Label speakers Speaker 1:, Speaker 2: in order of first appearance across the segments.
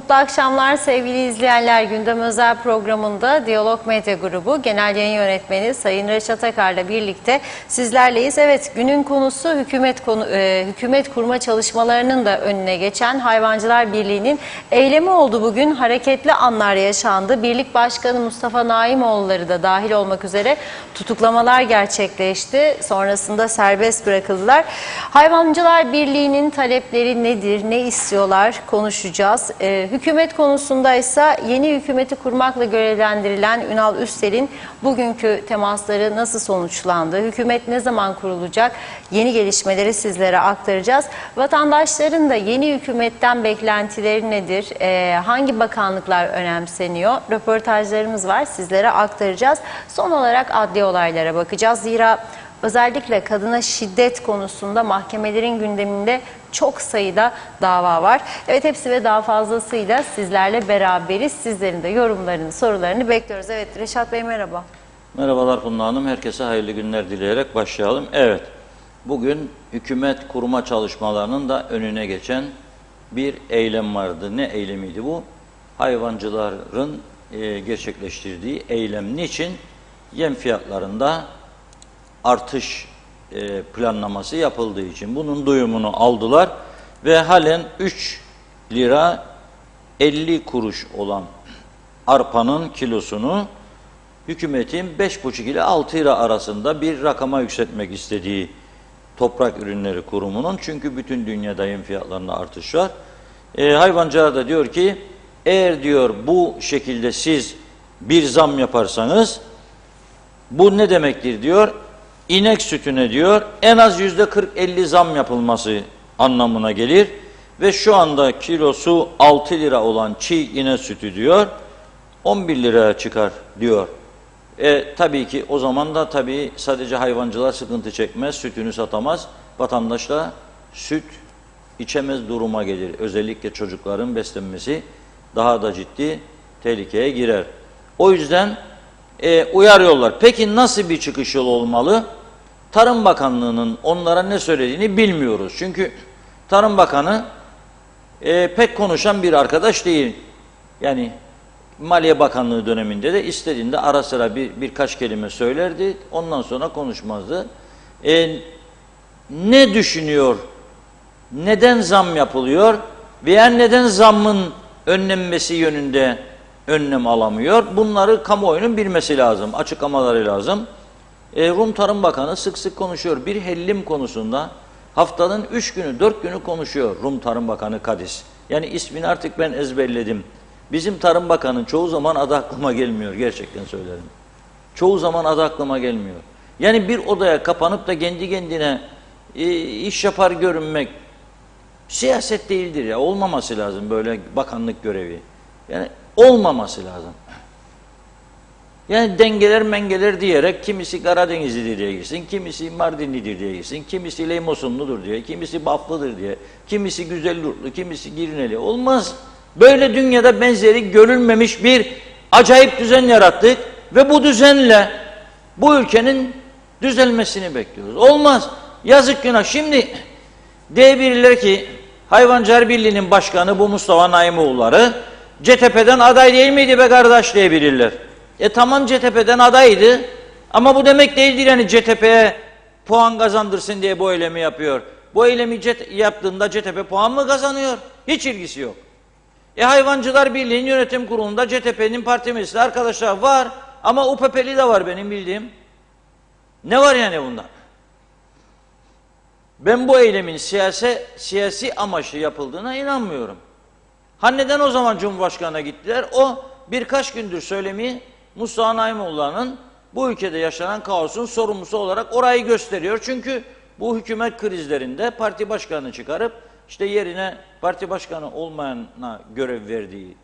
Speaker 1: Mutlu akşamlar sevgili izleyenler. Gündem özel programında Diyalog Medya Grubu Genel Yayın Yönetmeni Sayın Reşat Akar'la birlikte sizlerleyiz. Evet, günün konusu hükümet kurma çalışmalarının da önüne geçen Hayvancılar Birliği'nin eylemi oldu bugün. Hareketli anlar yaşandı. Birlik Başkanı Mustafa Naimoğulları da dahil olmak üzere tutuklamalar gerçekleşti. Sonrasında serbest bırakıldılar. Hayvancılar Birliği'nin talepleri nedir, ne istiyorlar konuşacağız. Hükümet konusunda ise yeni hükümeti kurmakla görevlendirilen Ünal Üstel'in bugünkü temasları nasıl sonuçlandı? Hükümet ne zaman kurulacak? Yeni gelişmeleri sizlere aktaracağız. Vatandaşların da yeni hükümetten beklentileri nedir? Hangi bakanlıklar önemseniyor? Röportajlarımız var, sizlere aktaracağız. Son olarak adli olaylara bakacağız. Zira özellikle kadına şiddet konusunda mahkemelerin gündeminde çok sayıda dava var. Evet, hepsi ve daha fazlasıyla sizlerle beraberiz. Sizlerin de yorumlarını, sorularını bekliyoruz. Evet, Reşat Bey merhaba.
Speaker 2: Merhabalar Funda Hanım. Herkese hayırlı günler dileyerek başlayalım. Evet, bugün hükümet kurma çalışmalarının da önüne geçen bir eylem vardı. Ne eylemiydi bu? Hayvancıların gerçekleştirdiği eylem. Niçin? Yem fiyatlarında artış planlaması yapıldığı için bunun duyumunu aldılar ve halen 3 lira 50 kuruş olan arpanın kilosunu hükümetin 5,5 ile 6 lira arasında bir rakama yükseltmek istediği Toprak Ürünleri Kurumu'nun, çünkü bütün dünyada yem fiyatlarında artış var. Hayvancılar da diyor ki, eğer diyor bu şekilde siz bir zam yaparsanız bu ne demektir diyor? İnek sütüne diyor en az %40-50 zam yapılması anlamına gelir ve şu anda kilosu 6 lira olan çiğ inek sütü diyor 11 liraya çıkar diyor. Tabii ki o zaman da tabii sadece hayvancılar sıkıntı çekmez, sütünü satamaz, vatandaş da süt içemez duruma gelir. Özellikle çocukların beslenmesi daha da ciddi tehlikeye girer. O yüzden uyarıyorlar. Peki nasıl bir çıkış yolu olmalı? Tarım Bakanlığı'nın onlara ne söylediğini bilmiyoruz. Çünkü Tarım Bakanı pek konuşan bir arkadaş değil. Yani Maliye Bakanlığı döneminde de istediğinde ara sıra birkaç kelime söylerdi. Ondan sonra konuşmazdı. Ne düşünüyor? Neden zam yapılıyor? Veya neden zammın önlenmesi yönünde önlem alamıyor? Bunları kamuoyunun bilmesi lazım. Açıklamaları lazım. Rum Tarım Bakanı sık sık konuşuyor. Bir hellim konusunda haftanın 3 günü, 4 günü konuşuyor Rum Tarım Bakanı Kadis. Yani ismini artık ben ezberledim. Bizim Tarım Bakanı çoğu zaman adı aklıma gelmiyor. Gerçekten söylerim. Çoğu zaman adı aklıma gelmiyor. Yani bir odaya kapanıp da kendi kendine iş yapar görünmek siyaset değildir ya. Olmaması lazım böyle bakanlık görevi. Yani olmaması lazım. Yani dengeler mengeler diyerek kimisi Karadenizlidir diye gitsin, kimisi Mardinlidir diye gitsin, kimisi Leymosunludur diye, kimisi Baflıdır diye, kimisi Güzelyurtlu, kimisi Girneli. Olmaz. Böyle dünyada benzeri görülmemiş bir acayip düzen yarattık ve bu düzenle bu ülkenin düzelmesini bekliyoruz. Olmaz. Yazık günah. Şimdi diyebilirler ki Hayvancılar Birliği'nin başkanı bu Mustafa Naimoğulları CTP'den aday değil miydi be kardeş diyebilirler. Tamam, CTP'den adaydı ama bu demek değildir yani CTP'ye puan kazandırsın diye bu eylemi yapıyor. Bu eylemi yaptığında CTP puan mı kazanıyor? Hiç ilgisi yok. Hayvancılar Birliği'nin yönetim kurulunda CTP'nin parti meclisi arkadaşlar var ama UPP'li de var benim bildiğim. Ne var yani bunda? Ben bu eylemin siyasi amaçlı yapıldığına inanmıyorum. Neden o zaman Cumhurbaşkanı'na gittiler? O birkaç gündür söylemi Mustafa Naimoğulları'nın bu ülkede yaşanan kaosun sorumlusu olarak orayı gösteriyor. Çünkü bu hükümet krizlerinde parti başkanını çıkarıp işte yerine parti başkanı olmayana görev verdiği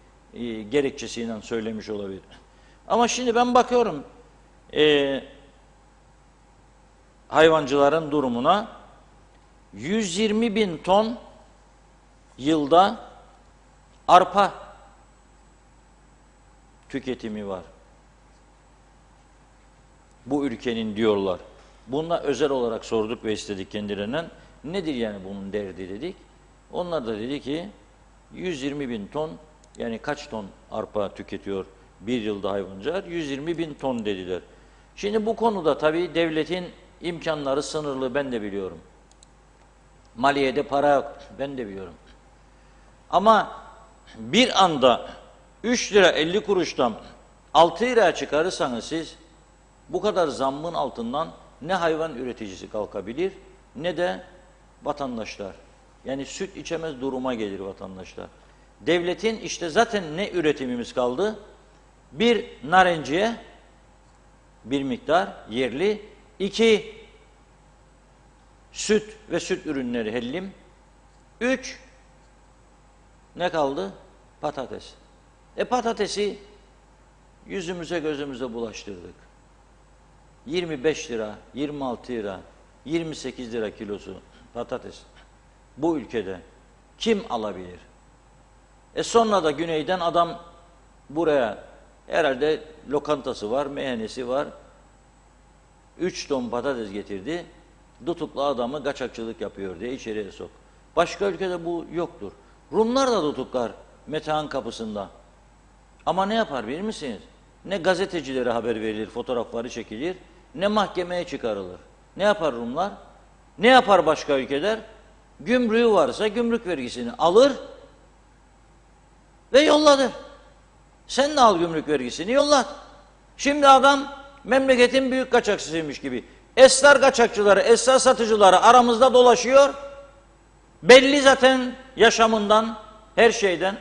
Speaker 2: gerekçesiyle söylemiş olabilir. Ama şimdi ben bakıyorum hayvancıların durumuna. 120 bin ton yılda arpa tüketimi var. Bu ülkenin diyorlar. Bununla özel olarak sorduk ve istedik kendilerinden. Nedir yani bunun derdi dedik. Onlar da dedi ki 120 bin ton Yani kaç ton arpa tüketiyor bir yılda hayvancılar? 120 bin ton dediler. Şimdi bu konuda tabii devletin imkanları sınırlı, ben de biliyorum. Maliyede para yok, ben de biliyorum. Ama bir anda 3 lira 50 kuruştan 6 liraya çıkarırsanız siz, bu kadar zammın altından ne hayvan üreticisi kalkabilir ne de vatandaşlar. Yani süt içemez duruma gelir vatandaşlar. Devletin işte zaten ne üretimimiz kaldı? Bir, narenciye bir miktar yerli. 2, süt ve süt ürünleri hellim. 3, ne kaldı? Patates. Patatesi yüzümüze gözümüze bulaştırdık. 25 lira, 26 lira, 28 lira kilosu patates. Bu ülkede kim alabilir? Sonra da güneyden adam buraya, herhalde lokantası var, meyhanesi var. 3 ton patates getirdi. Tutuklu adamı kaçakçılık yapıyor diye içeriye sok. Başka ülkede bu yoktur. Rumlar da tutuklar Metehan kapısında. Ama ne yapar bilir misiniz? Ne gazetecilere haber verilir, fotoğrafları çekilir, ne mahkemeye çıkarılır. Ne yapar Rumlar? Ne yapar başka ülkeler? Gümrüğü varsa gümrük vergisini alır ve yolladır. Sen de al gümrük vergisini, yollat. Şimdi adam memleketin büyük kaçakçısıymış gibi. Esrar kaçakçıları, esrar satıcıları aramızda dolaşıyor. Belli zaten yaşamından, her şeyden.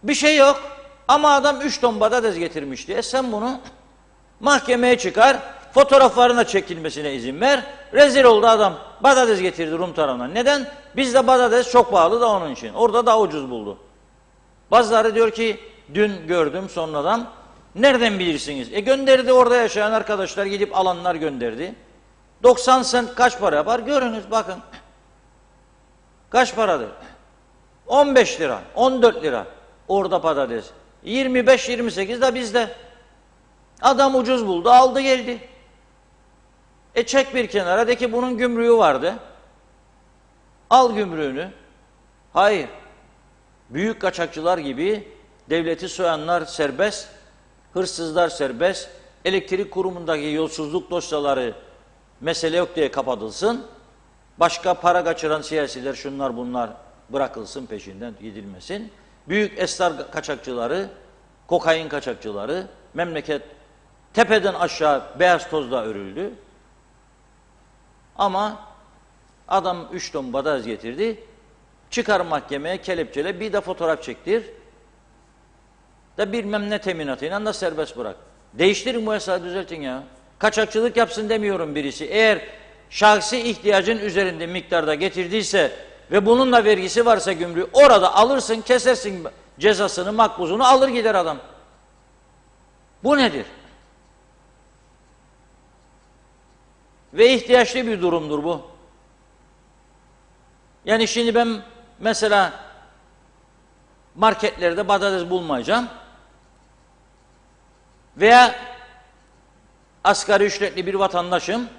Speaker 2: Bir şey yok ama adam 3 ton patates getirmiş diye sen bunu mahkemeye çıkar, fotoğraflarına çekilmesine izin ver. Rezil oldu adam. Patates getirdi Rum tarafından. Neden? Bizde patates çok pahalı da onun için. Orada daha ucuz buldu. Bazıları diyor ki dün gördüm sonradan. Nereden bilirsiniz? Gönderdi, orada yaşayan arkadaşlar gidip alanlar gönderdi. 90 sent kaç para yapar? Görünüz bakın. Kaç paradır? 15 lira, 14 lira. Orada patates. 25-28 de bizde. Adam ucuz buldu, aldı geldi. Çek bir kenara, de ki bunun gümrüğü vardı. Al gümrüğünü. Hayır. Büyük kaçakçılar gibi devleti soyanlar serbest, hırsızlar serbest, elektrik kurumundaki yolsuzluk dosyaları mesele yok diye kapatılsın. Başka para kaçıran siyasiler, şunlar bunlar bırakılsın, peşinden gidilmesin. Büyük esrar kaçakçıları, kokain kaçakçıları, memleket tepeden aşağı beyaz tozla örüldü. Ama adam 3 ton patates getirdi, çıkar mahkemeye kelepçele, bir de fotoğraf çektir, da bilmem ne teminatıyla da serbest bırak. Değiştirin bu yasağı, düzeltin ya. Kaçakçılık yapsın demiyorum birisi. Eğer şahsi ihtiyacın üzerinde miktarda getirdiyse ve bununla vergisi varsa gümrüğü, orada alırsın, kesersin cezasını, makbuzunu, alır gider adam. Bu nedir? Ve ihtiyaçlı bir durumdur bu. Yani şimdi ben mesela marketlerde patates bulmayacağım veya asgari ücretli bir vatandaşım,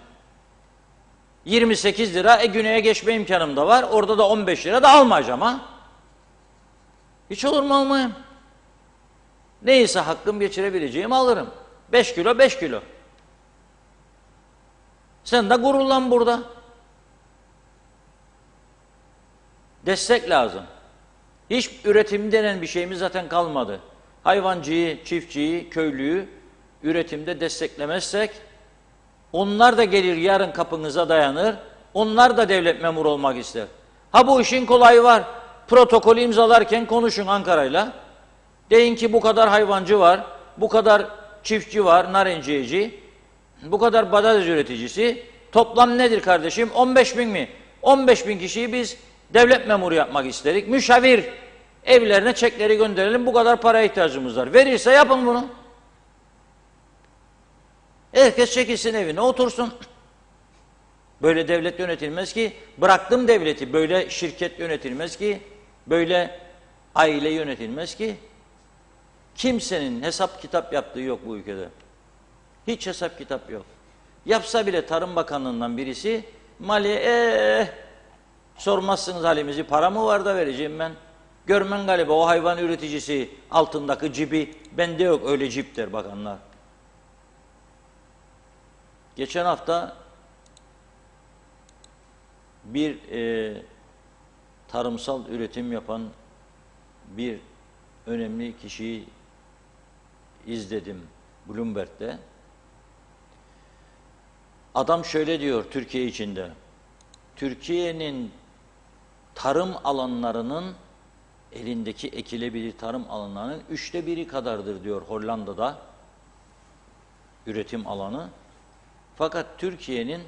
Speaker 2: 28 lira, güneye geçme imkanım da var, orada da 15 lira da almayacağım ha. Hiç olur mu, almayayım? Neyse hakkım, geçirebileceğim alırım. 5 kilo 5 kilo. Sen de gururlan burada. Destek lazım. Hiç üretim denen bir şeyimiz zaten kalmadı. Hayvancıyı, çiftçiyi, köylüyü üretimde desteklemezsek, onlar da gelir yarın kapınıza dayanır, onlar da devlet memuru olmak ister. Ha, bu işin kolayı var. Protokolü imzalarken konuşun Ankara'yla. Deyin ki bu kadar hayvancı var, bu kadar çiftçi var, narenciyeci, bu kadar patates üreticisi. Toplam nedir kardeşim? 15 bin mi? 15 bin kişiyi biz devlet memuru yapmak istedik. Müşavir, evlerine çekleri gönderelim, bu kadar paraya ihtiyacımız var. Verirse yapın bunu. Herkes çekilsin evine, otursun. Böyle devlet yönetilmez ki. Bıraktım devleti. Böyle şirket yönetilmez ki. Böyle aile yönetilmez ki. Kimsenin hesap kitap yaptığı yok bu ülkede. Hiç hesap kitap yok. Yapsa bile Tarım Bakanlığı'ndan birisi, maliye sormazsınız halimizi, para mı var da vereceğim ben. Görmen galiba o hayvan üreticisi altındaki cibi, bende yok öyle cip der bakanlar. Geçen hafta bir tarımsal üretim yapan bir önemli kişiyi izledim Bloomberg'de. Adam şöyle diyor Türkiye içinde. Türkiye'nin tarım alanlarının, elindeki ekilebilir tarım alanlarının 1/3 kadardır diyor Hollanda'da üretim alanı. Fakat Türkiye'nin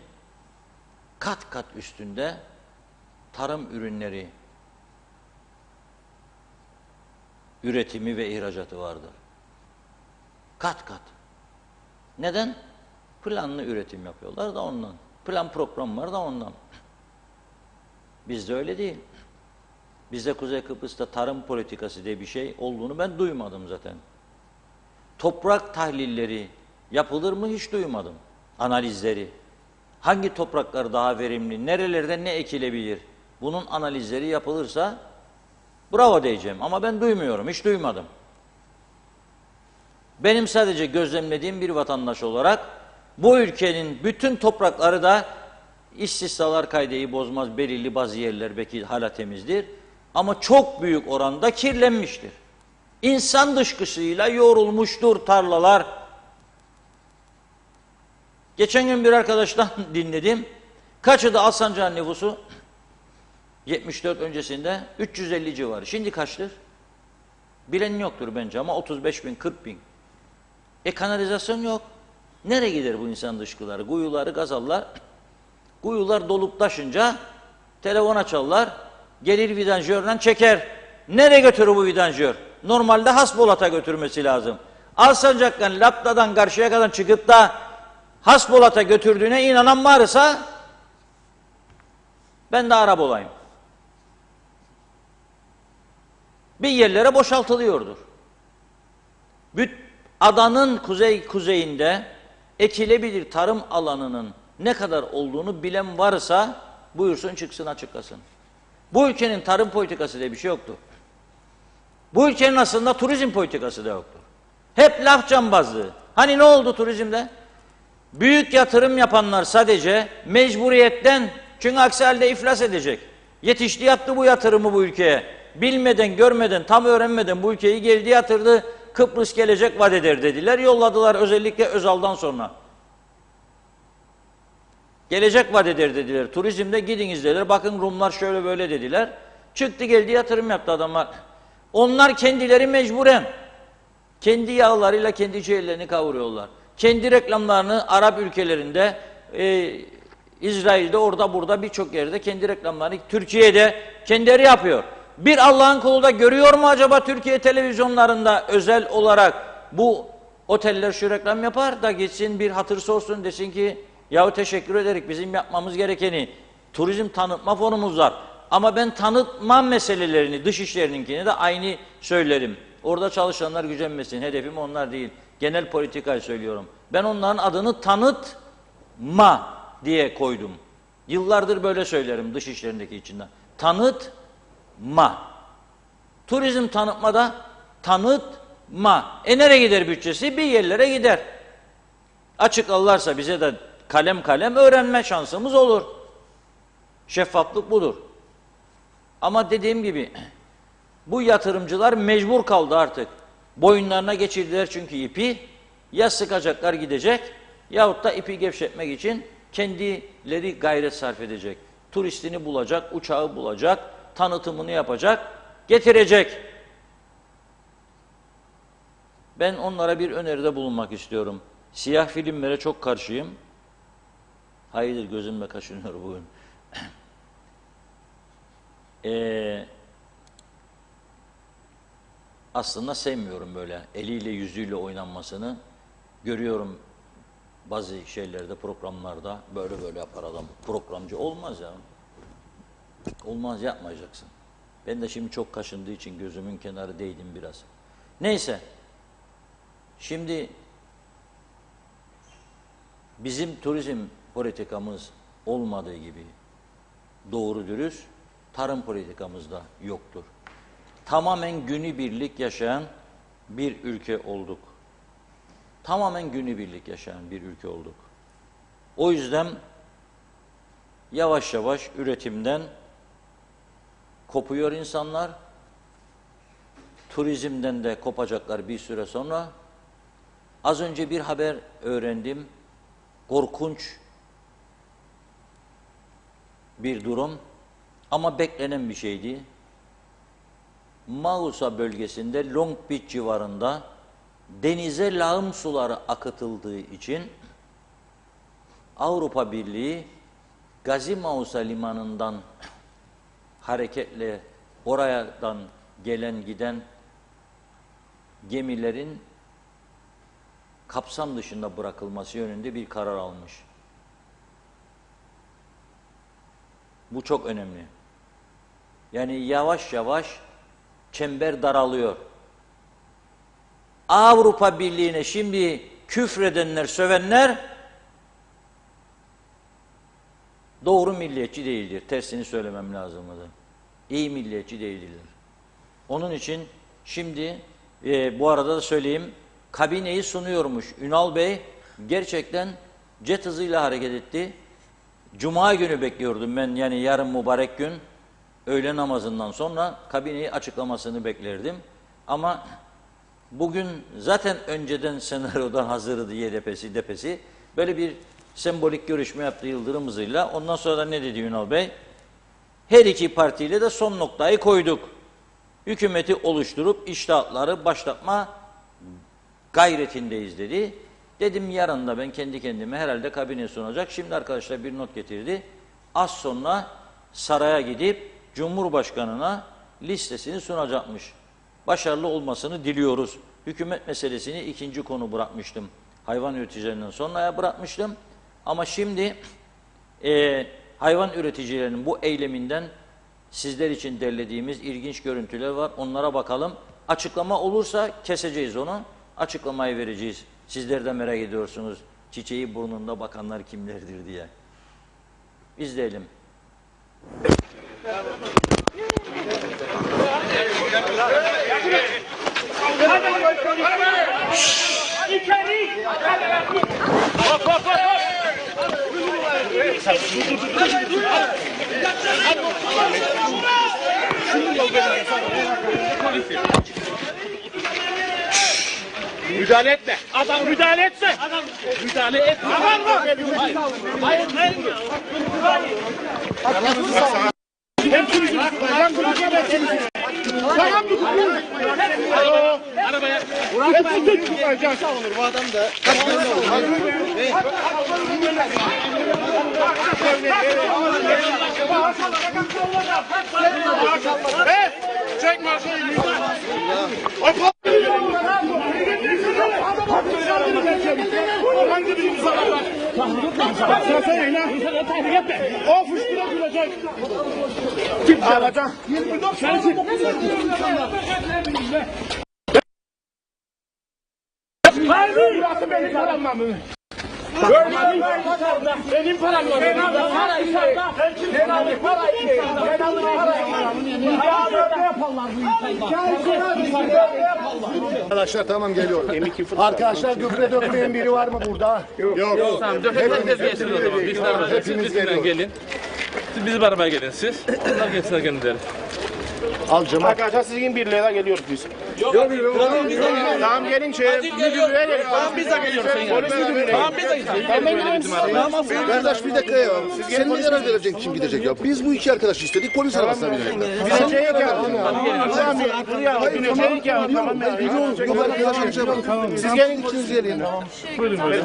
Speaker 2: kat kat üstünde tarım ürünleri üretimi ve ihracatı vardır. Kat kat. Neden? Planlı üretim yapıyorlar da ondan. Plan program var da ondan. Bizde öyle değil. Bizde Kuzey Kıbrıs'ta tarım politikası diye bir şey olduğunu ben duymadım zaten. Toprak tahlilleri yapılır mı hiç duymadım. Analizleri. Hangi topraklar daha verimli, nerelerde ne ekilebilir? Bunun analizleri yapılırsa bravo diyeceğim ama ben duymuyorum, hiç duymadım. Benim sadece gözlemlediğim bir vatandaş olarak bu ülkenin bütün toprakları da istisnalar kaideyi bozmaz, belirli bazı yerler belki hala temizdir ama çok büyük oranda kirlenmiştir. İnsan dışkısıyla yoğrulmuştur tarlalar. Geçen gün bir arkadaştan dinledim. Kaçı da Alsancak'ın nüfusu 74 öncesinde 350 civarı. Şimdi kaçtır? Bilen yoktur bence ama 35 bin, 40 bin. Kanalizasyon yok. Nereye gider bu insan dışkıları? Kuyuları gazallar. Kuyular dolup taşınca telefon açarlar. Gelir vidanjörden çeker. Nereye götürür bu vidanjör? Normalde Hasbolat'a götürmesi lazım. Alsancak'tan, Lapta'dan karşıya kadar çıkıp da Hasbolat'a götürdüğüne inanan varsa ben de Arap olayım. Bir yerlere boşaltılıyordur. Adanın kuzeyinde ekilebilir tarım alanının ne kadar olduğunu bilen varsa buyursun çıksın açıklasın. Bu ülkenin tarım politikası diye bir şey yoktur. Bu ülkenin aslında turizm politikası da yoktur. Hep laf cambazlığı. Hani ne oldu turizmde? Büyük yatırım yapanlar sadece mecburiyetten, çünkü aksi halde iflas edecek. Yetişti yaptı bu yatırımı bu ülkeye. Bilmeden, görmeden, tam öğrenmeden bu ülkeyi geldi yatırdı. Kıbrıs gelecek vaat eder dediler. Yolladılar özellikle Özal'dan sonra. Gelecek vaat eder dediler. Turizmde gidiniz dediler. Bakın Rumlar şöyle böyle dediler. Çıktı geldi yatırım yaptı adamlar. Onlar kendileri mecburen kendi yağlarıyla kendi ciğerlerini kavuruyorlar. Kendi reklamlarını Arap ülkelerinde, İsrail'de, orada burada birçok yerde kendi reklamlarını Türkiye'de kendileri yapıyor. Bir Allah'ın kulu da görüyor mu acaba Türkiye televizyonlarında özel olarak bu oteller şu reklam yapar da gitsin bir hatır sorsun desin ki yahu teşekkür ederek bizim yapmamız gerekeni turizm tanıtma fonumuz var. Ama ben tanıtma meselelerini, dış işlerininkini de aynı söylerim. Orada çalışanlar gücenmesin. Hedefim onlar değil. Genel politikayı söylüyorum. Ben onların adını tanıtma diye koydum. Yıllardır böyle söylerim dış işlerindeki içinden. Tanıtma. Turizm tanıtmada tanıtma. Nereye gider bütçesi? Bir yerlere gider. Açık alırsa bize de kalem kalem öğrenme şansımız olur. Şeffaflık budur. Ama dediğim gibi bu yatırımcılar mecbur kaldı artık. Boyunlarına geçirdiler çünkü ipi. Ya sıkacaklar gidecek yahut da ipi gevşetmek için kendileri gayret sarf edecek. Turistini bulacak, uçağı bulacak, tanıtımını yapacak, getirecek. Ben onlara bir öneride bulunmak istiyorum. Siyah filmlere çok karşıyım. Hayırdır gözümle kaşınıyor bugün. Aslında sevmiyorum böyle eliyle yüzüyle oynanmasını. Görüyorum bazı şeylerde, programlarda böyle böyle yapar adam. Programcı olmaz ya. Olmaz, yapmayacaksın. Ben de şimdi çok kaşındığı için gözümün kenarı değdim biraz. Neyse. Şimdi bizim turizm politikamız olmadığı gibi doğru dürüst tarım politikamız da yoktur. tamamen günübirlik yaşayan bir ülke olduk. Tamamen günübirlik yaşayan bir ülke olduk. O yüzden yavaş yavaş üretimden kopuyor insanlar. Turizmden de kopacaklar bir süre sonra. Az önce bir haber öğrendim. Korkunç bir durum ama beklenen bir şeydi. Mausa bölgesinde Long Beach civarında denize lağım suları akıtıldığı için Avrupa Birliği Gazi Mausa limanından hareketle oradan gelen giden gemilerin kapsam dışında bırakılması yönünde bir karar almış. Bu çok önemli. Yani yavaş yavaş çember daralıyor. Avrupa Birliği'ne şimdi küfredenler, sövenler doğru milliyetçi değildir. Tersini söylemem lazımdı. İyi milliyetçi değildirler. Onun için şimdi bu arada da söyleyeyim, kabineyi sunuyormuş. Ünal Bey gerçekten jet hızıyla hareket etti. Cuma günü bekliyordum ben, yani yarın mübarek gün öğle namazından sonra kabineyi açıklamasını beklerdim. Ama bugün zaten önceden senaryodan hazırdı YDP'si, DP'si. Böyle bir sembolik görüşme yaptı Yıldırım hızıyla. Ondan sonra da ne dedi Ünal Bey? Her iki partiyle de son noktayı koyduk. Hükümeti oluşturup iştahatları başlatma gayretindeyiz dedi. Dedim yarın da ben kendi kendime herhalde kabine sunacak. Şimdi arkadaşlar bir not getirdi. Az sonra saraya gidip Cumhurbaşkanı'na listesini sunacakmış. Başarılı olmasını diliyoruz. Hükümet meselesini ikinci konu bırakmıştım. Hayvan üreticilerinden sonraya bırakmıştım. Ama şimdi hayvan üreticilerinin bu eyleminden sizler için derlediğimiz ilginç görüntüler var. Onlara bakalım. Açıklama olursa keseceğiz onu. Açıklamayı vereceğiz. Sizler de merak ediyorsunuz. Çiçeği burnunda bakanlar kimlerdir diye. İzleyelim.
Speaker 3: Müdahale etme. Adam müdahale etse. Adam müdahale etme. Hayır. Hayır. Hepsini tamam mı? Arabaya. Bu adam da çek masayı. Hangi bir imzalar var? O fışkıra duracak. Kim alacak? 24 sensin. Burası benim paramla mı? Benim param var. Ben aldım para içeride. Ben aldım para içeride. Ben aldım para içeride. Ne yaparlar bu insanlar?
Speaker 4: Arkadaşlar tamam geliyorum. Arkadaşlar gübre dökmeyen biri var mı burada? Yok.
Speaker 5: Tamam, hepiniz gelin. Siz bizim arabaya gelin siz. Onlar gelsinler kendileri.
Speaker 4: Alacağım.
Speaker 3: Arkadaşlar sizin birliğe geliyoruz biz. Yok. Tamam gelin müdürlüğe gelin. Tamam biz de geliyoruz. Polis müdürlüğe. Tamam biz de gidelim.
Speaker 4: Kardeş bir dakika ya. Sen ne karar vereceksin kim gidecek ya? Biz bu iki arkadaşı istedik polis arabasına binelim.
Speaker 3: Bineceğiz ya.
Speaker 4: Yok arkadaşlar yapalım.
Speaker 3: Siz gelin.
Speaker 4: İkiniz gelin.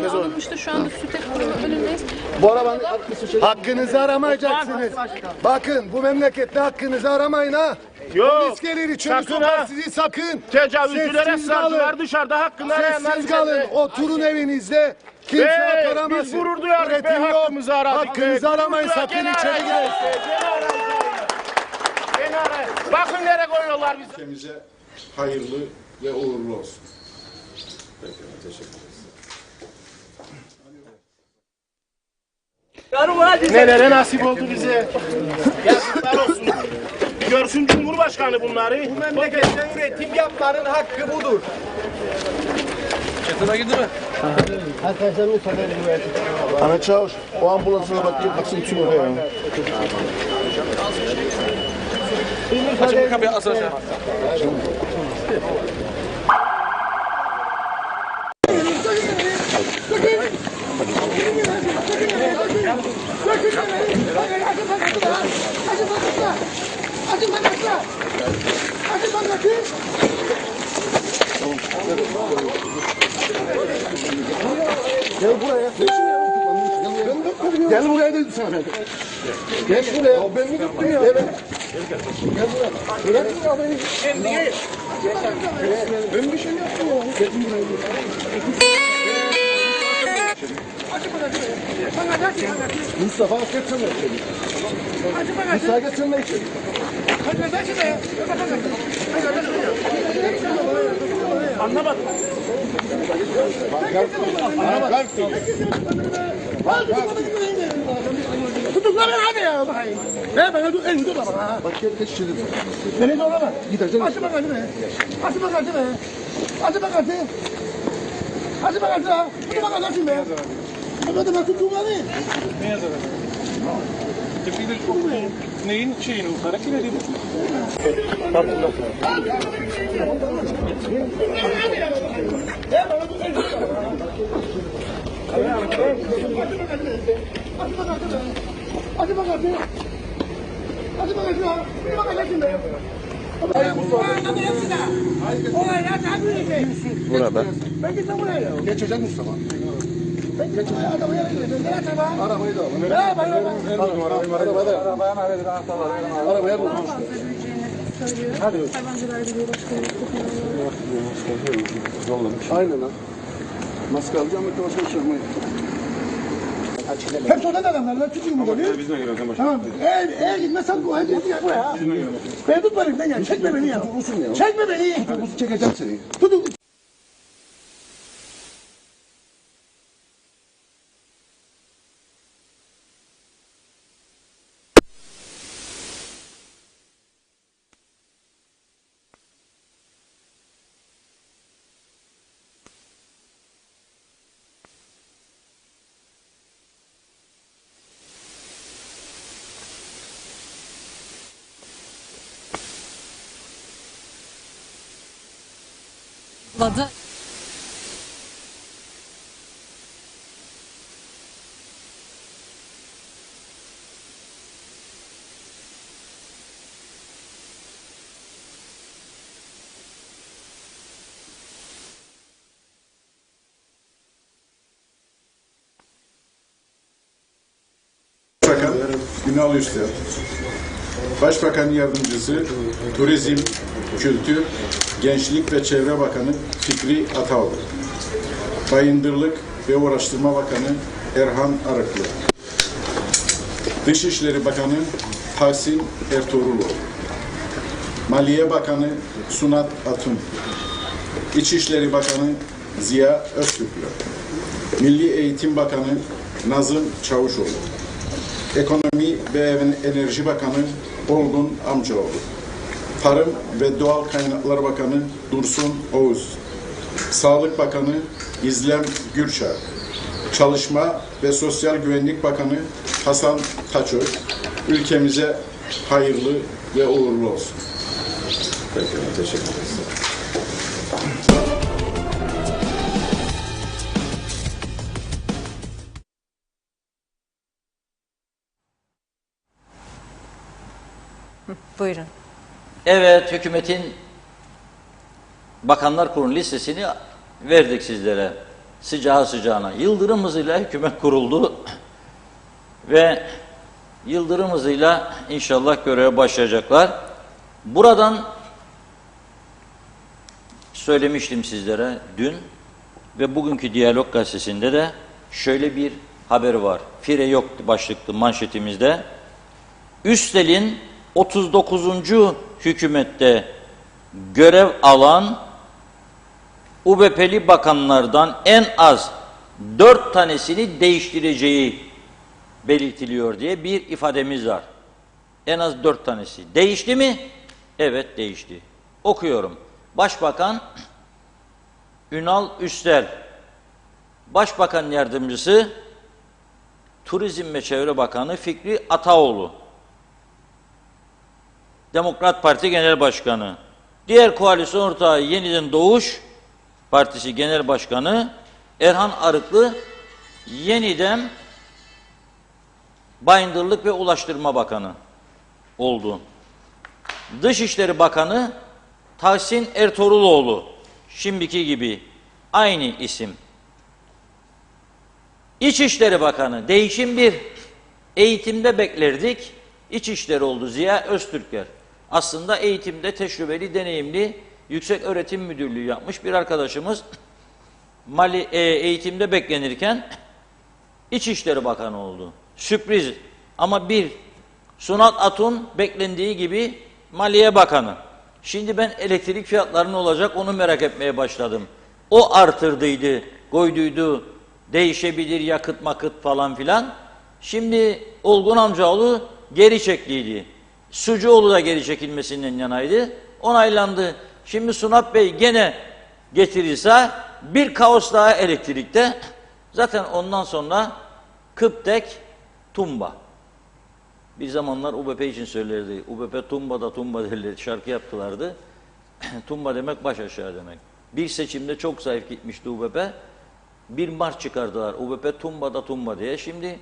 Speaker 6: Alınmıştı şu anda süte kurumu önündeyiz.
Speaker 4: Bu arabanın hakkınızı aramayacaksınız. Bakın bu memlekette hakkınızı aramayın ha. Polis gelir içeri sokar sizi sakın.
Speaker 3: Tecavüzcülere
Speaker 4: Sessiz kalın.
Speaker 3: sardılar dışarıda hakkını arayanlar.
Speaker 4: Sessiz kalın. Oturun evinizde. Kimse aramasın.
Speaker 3: Biz gurur duyarız be,
Speaker 4: Üretim yok.
Speaker 3: hakkımızı aradık.
Speaker 4: Hakkınızı aramayın sakın içeri girin.
Speaker 3: Bakın nereye koyuyorlar bizi.
Speaker 7: Ülkemize hayırlı ve uğurlu olsun. Peki, teşekkür ederiz.
Speaker 3: Nelere nasip oldu bize. Yazıklar olsun. görsün Cumhurbaşkanı bunları.
Speaker 4: Bu memlekette üretim yapmanın hakkı budur.
Speaker 5: Çetine girdi mi?
Speaker 7: Ahmet Çavuş, o ambulansına bak, baksın kim oraya ya.
Speaker 5: Açın kapıyı asıl aşağı.
Speaker 7: Gel buraya dedim sana. Gel buraya. Ben mi tuttum ya? Evet. Gel buraya. Bırak bunu adayı. Ben bir şey yaptım ya. Gel buraya. Mustafa geçsene. Mustafa geçsene.
Speaker 3: Anlamadım.
Speaker 4: Tutukla beni hadi ya. Ne bana dur elini tutma bana.
Speaker 7: Bak gel geç içeri.
Speaker 4: Beni de olamaz.
Speaker 7: Gideceksin.
Speaker 4: Açma kartı be. Açma kartı be. Açma kartı. Açma kartı ha. Tutma kartı açın be. Hadi bak tutma beni.
Speaker 5: Ne yazar? Neyin şeyini uçarak yine dedi.
Speaker 4: Açma kartı. Açma kartı ha. Tutma kartı açın be.
Speaker 7: Burada.
Speaker 4: Ben gittim buraya.
Speaker 7: Geçecek Mustafa.
Speaker 4: Ben gittim buraya. Arabaya gidiyorum. Ben açma.
Speaker 7: Arabayı da al.
Speaker 4: Ya ben
Speaker 7: Arabaya koy. Aynen lan. Maske alacağım ve başka çıkmayın.
Speaker 4: hep sohbet adamlar. Ben tutayım burada.
Speaker 7: Bizden geliyorsun başka.
Speaker 4: Tamam. Eğer gitmezsen bu hadi gel buraya. Beni tut beni. Ben gel. Çekme beni ya. Çekme beni.
Speaker 7: Nasıl çekeceğim seni?
Speaker 4: Tutun.
Speaker 6: Ladı.
Speaker 7: Başbakan Ünal Üstel, Başbakan Yardımcısı Turizm, Kültür, Gençlik ve Çevre Bakanı Fikri Ataoğlu, Bayındırlık ve Uğraştırma Bakanı Erhan Arıklı, Dışişleri Bakanı Tahsin Ertuğruloğlu, Maliye Bakanı Sunat Atun, İçişleri Bakanı Ziya Öztürklü, Milli Eğitim Bakanı Nazım Çavuşoğlu, Ekonomi ve Enerji Bakanı Olgun Amcaoğlu, Tarım ve Doğal Kaynaklar Bakanı Dursun Oğuz, Sağlık Bakanı İzlem Gürçay, Çalışma ve Sosyal Güvenlik Bakanı Hasan Taçöz, ülkemize hayırlı ve uğurlu olsun. Peki, teşekkür ederim.
Speaker 1: Buyurun.
Speaker 2: Evet, hükümetin Bakanlar Kurulu listesini verdik sizlere. Sıcağı sıcağına. Yıldırım hızıyla hükümet kuruldu ve yıldırım hızıyla inşallah göreve başlayacaklar. Buradan söylemiştim sizlere dün ve bugünkü Diyalog Gazetesi'nde de şöyle bir haber var. Fire yok başlıklı manşetimizde. Üstel'in 39. hükümette görev alan UBP'li bakanlardan en az 4 tanesini değiştireceği belirtiliyor diye bir ifademiz var. En az 4 tanesi. Değişti mi? Evet, değişti. Okuyorum. Başbakan Ünal Üstel, Başbakan Yardımcısı Turizm ve Çevre Bakanı Fikri Ataoğlu, Demokrat Parti Genel Başkanı, diğer koalisyon ortağı Yeniden Doğuş Partisi Genel Başkanı Erhan Arıklı, yeniden Bayındırlık ve Ulaştırma Bakanı oldu. Dışişleri Bakanı Tahsin Ertuğruloğlu, şimdiki gibi aynı isim. İçişleri Bakanı, değişim bir. Eğitimde beklerdik, İçişleri oldu Ziya Öztürker. Aslında eğitimde tecrübeli, deneyimli, Yüksek Öğretim Müdürlüğü yapmış bir arkadaşımız eğitimde beklenirken İçişleri Bakanı oldu. Sürpriz ama bir. Sunat Atun beklendiği gibi Maliye Bakanı. Şimdi ben elektrik fiyatlarının olacak onu merak etmeye başladım. O artırdıydı, koyduydu, değişebilir yakıt makıt falan filan. Şimdi Olgun amcaoğlu geri çekliydi. Sucuoğlu da geri çekilmesinden yanaydı. Onaylandı. Şimdi Sunat Bey gene getirirse bir kaos daha elektrikte. Zaten ondan sonra Kıptek, Tumba. Bir zamanlar UBP için söylerdi. UBP Tumba'da Tumba derler. Şarkı yaptılardı. Tumba demek baş aşağı demek. Bir seçimde çok zayıf gitmişti UBP. Bir marş çıkardılar. UBP Tumba'da Tumba diye. Şimdi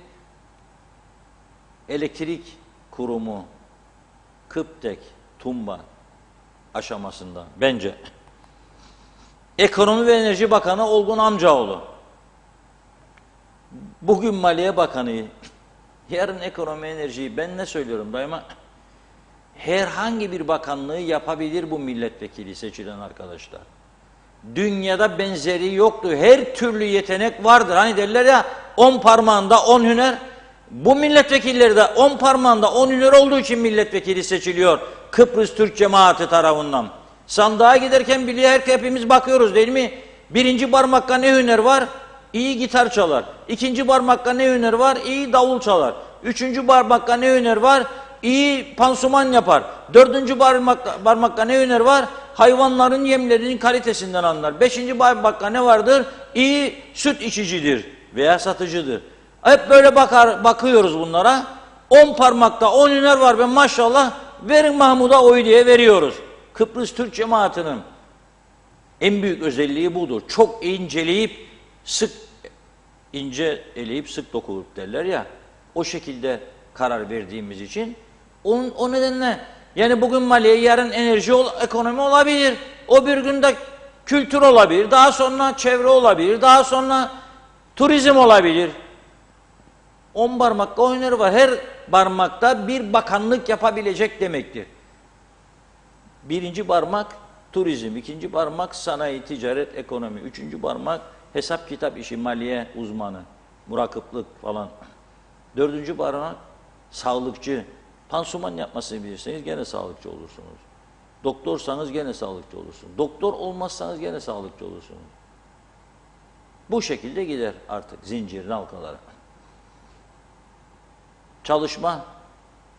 Speaker 2: elektrik kurumu Kıptek, Tumba aşamasında bence. Ekonomi ve Enerji Bakanı Olgun amcaoğlu. Bugün Maliye Bakanı, yarın ekonomi enerjiyi, ben ne söylüyorum daima? Herhangi bir bakanlığı yapabilir bu milletvekili seçilen arkadaşlar. Dünyada benzeri yoktu. Her türlü yetenek vardır. Hani derler ya 10 parmağında 10 hüner. Bu milletvekilleri de 10 parmağında 10 hüner olduğu için milletvekili seçiliyor. Kıbrıs Türk cemaati tarafından. Sandığa giderken biliyor, hepimiz bakıyoruz değil mi? Birinci parmakta ne hüner var? İyi gitar çalar. İkinci parmakta ne hüner var? İyi davul çalar. Üçüncü parmakta ne hüner var? İyi pansuman yapar. Dördüncü parmakta ne hüner var? Hayvanların yemlerinin kalitesinden anlar. Beşinci parmakta ne vardır? İyi süt içicidir veya satıcıdır. Hep böyle bakıyoruz bunlara. 10 parmakta 10 hüner var, ben maşallah verin Mahmud'a oy diye veriyoruz. Kıbrıs Türk cemaatinin en büyük özelliği budur. Çok ince eleyip sık dokunup derler ya, o şekilde karar verdiğimiz için o nedenle yani bugün maliye, yarın enerji, ekonomi olabilir. O bir günde kültür olabilir. Daha sonra çevre olabilir. Daha sonra turizm olabilir. 10 parmakta oyunları var. Her parmakta bir bakanlık yapabilecek demektir. Birinci parmak turizm, ikinci parmak sanayi, ticaret, ekonomi, üçüncü parmak hesap kitap işi, maliye uzmanı, murakıplık falan. Dördüncü parmak sağlıkçı. Pansuman yapmasını bilirseniz gene sağlıkçı olursunuz. Doktorsanız gene sağlıkçı olursunuz. Doktor olmazsanız gene sağlıkçı olursunuz. Bu şekilde gider artık zincirin halkaları. Çalışma,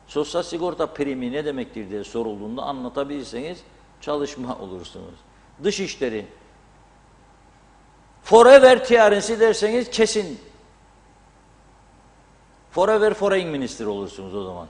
Speaker 2: sosyal sigorta primi ne demektir diye sorulduğunda anlatabilirseniz çalışma olursunuz. Dışişleri, forever tiyarensi derseniz kesin forever foreign minister olursunuz o zaman.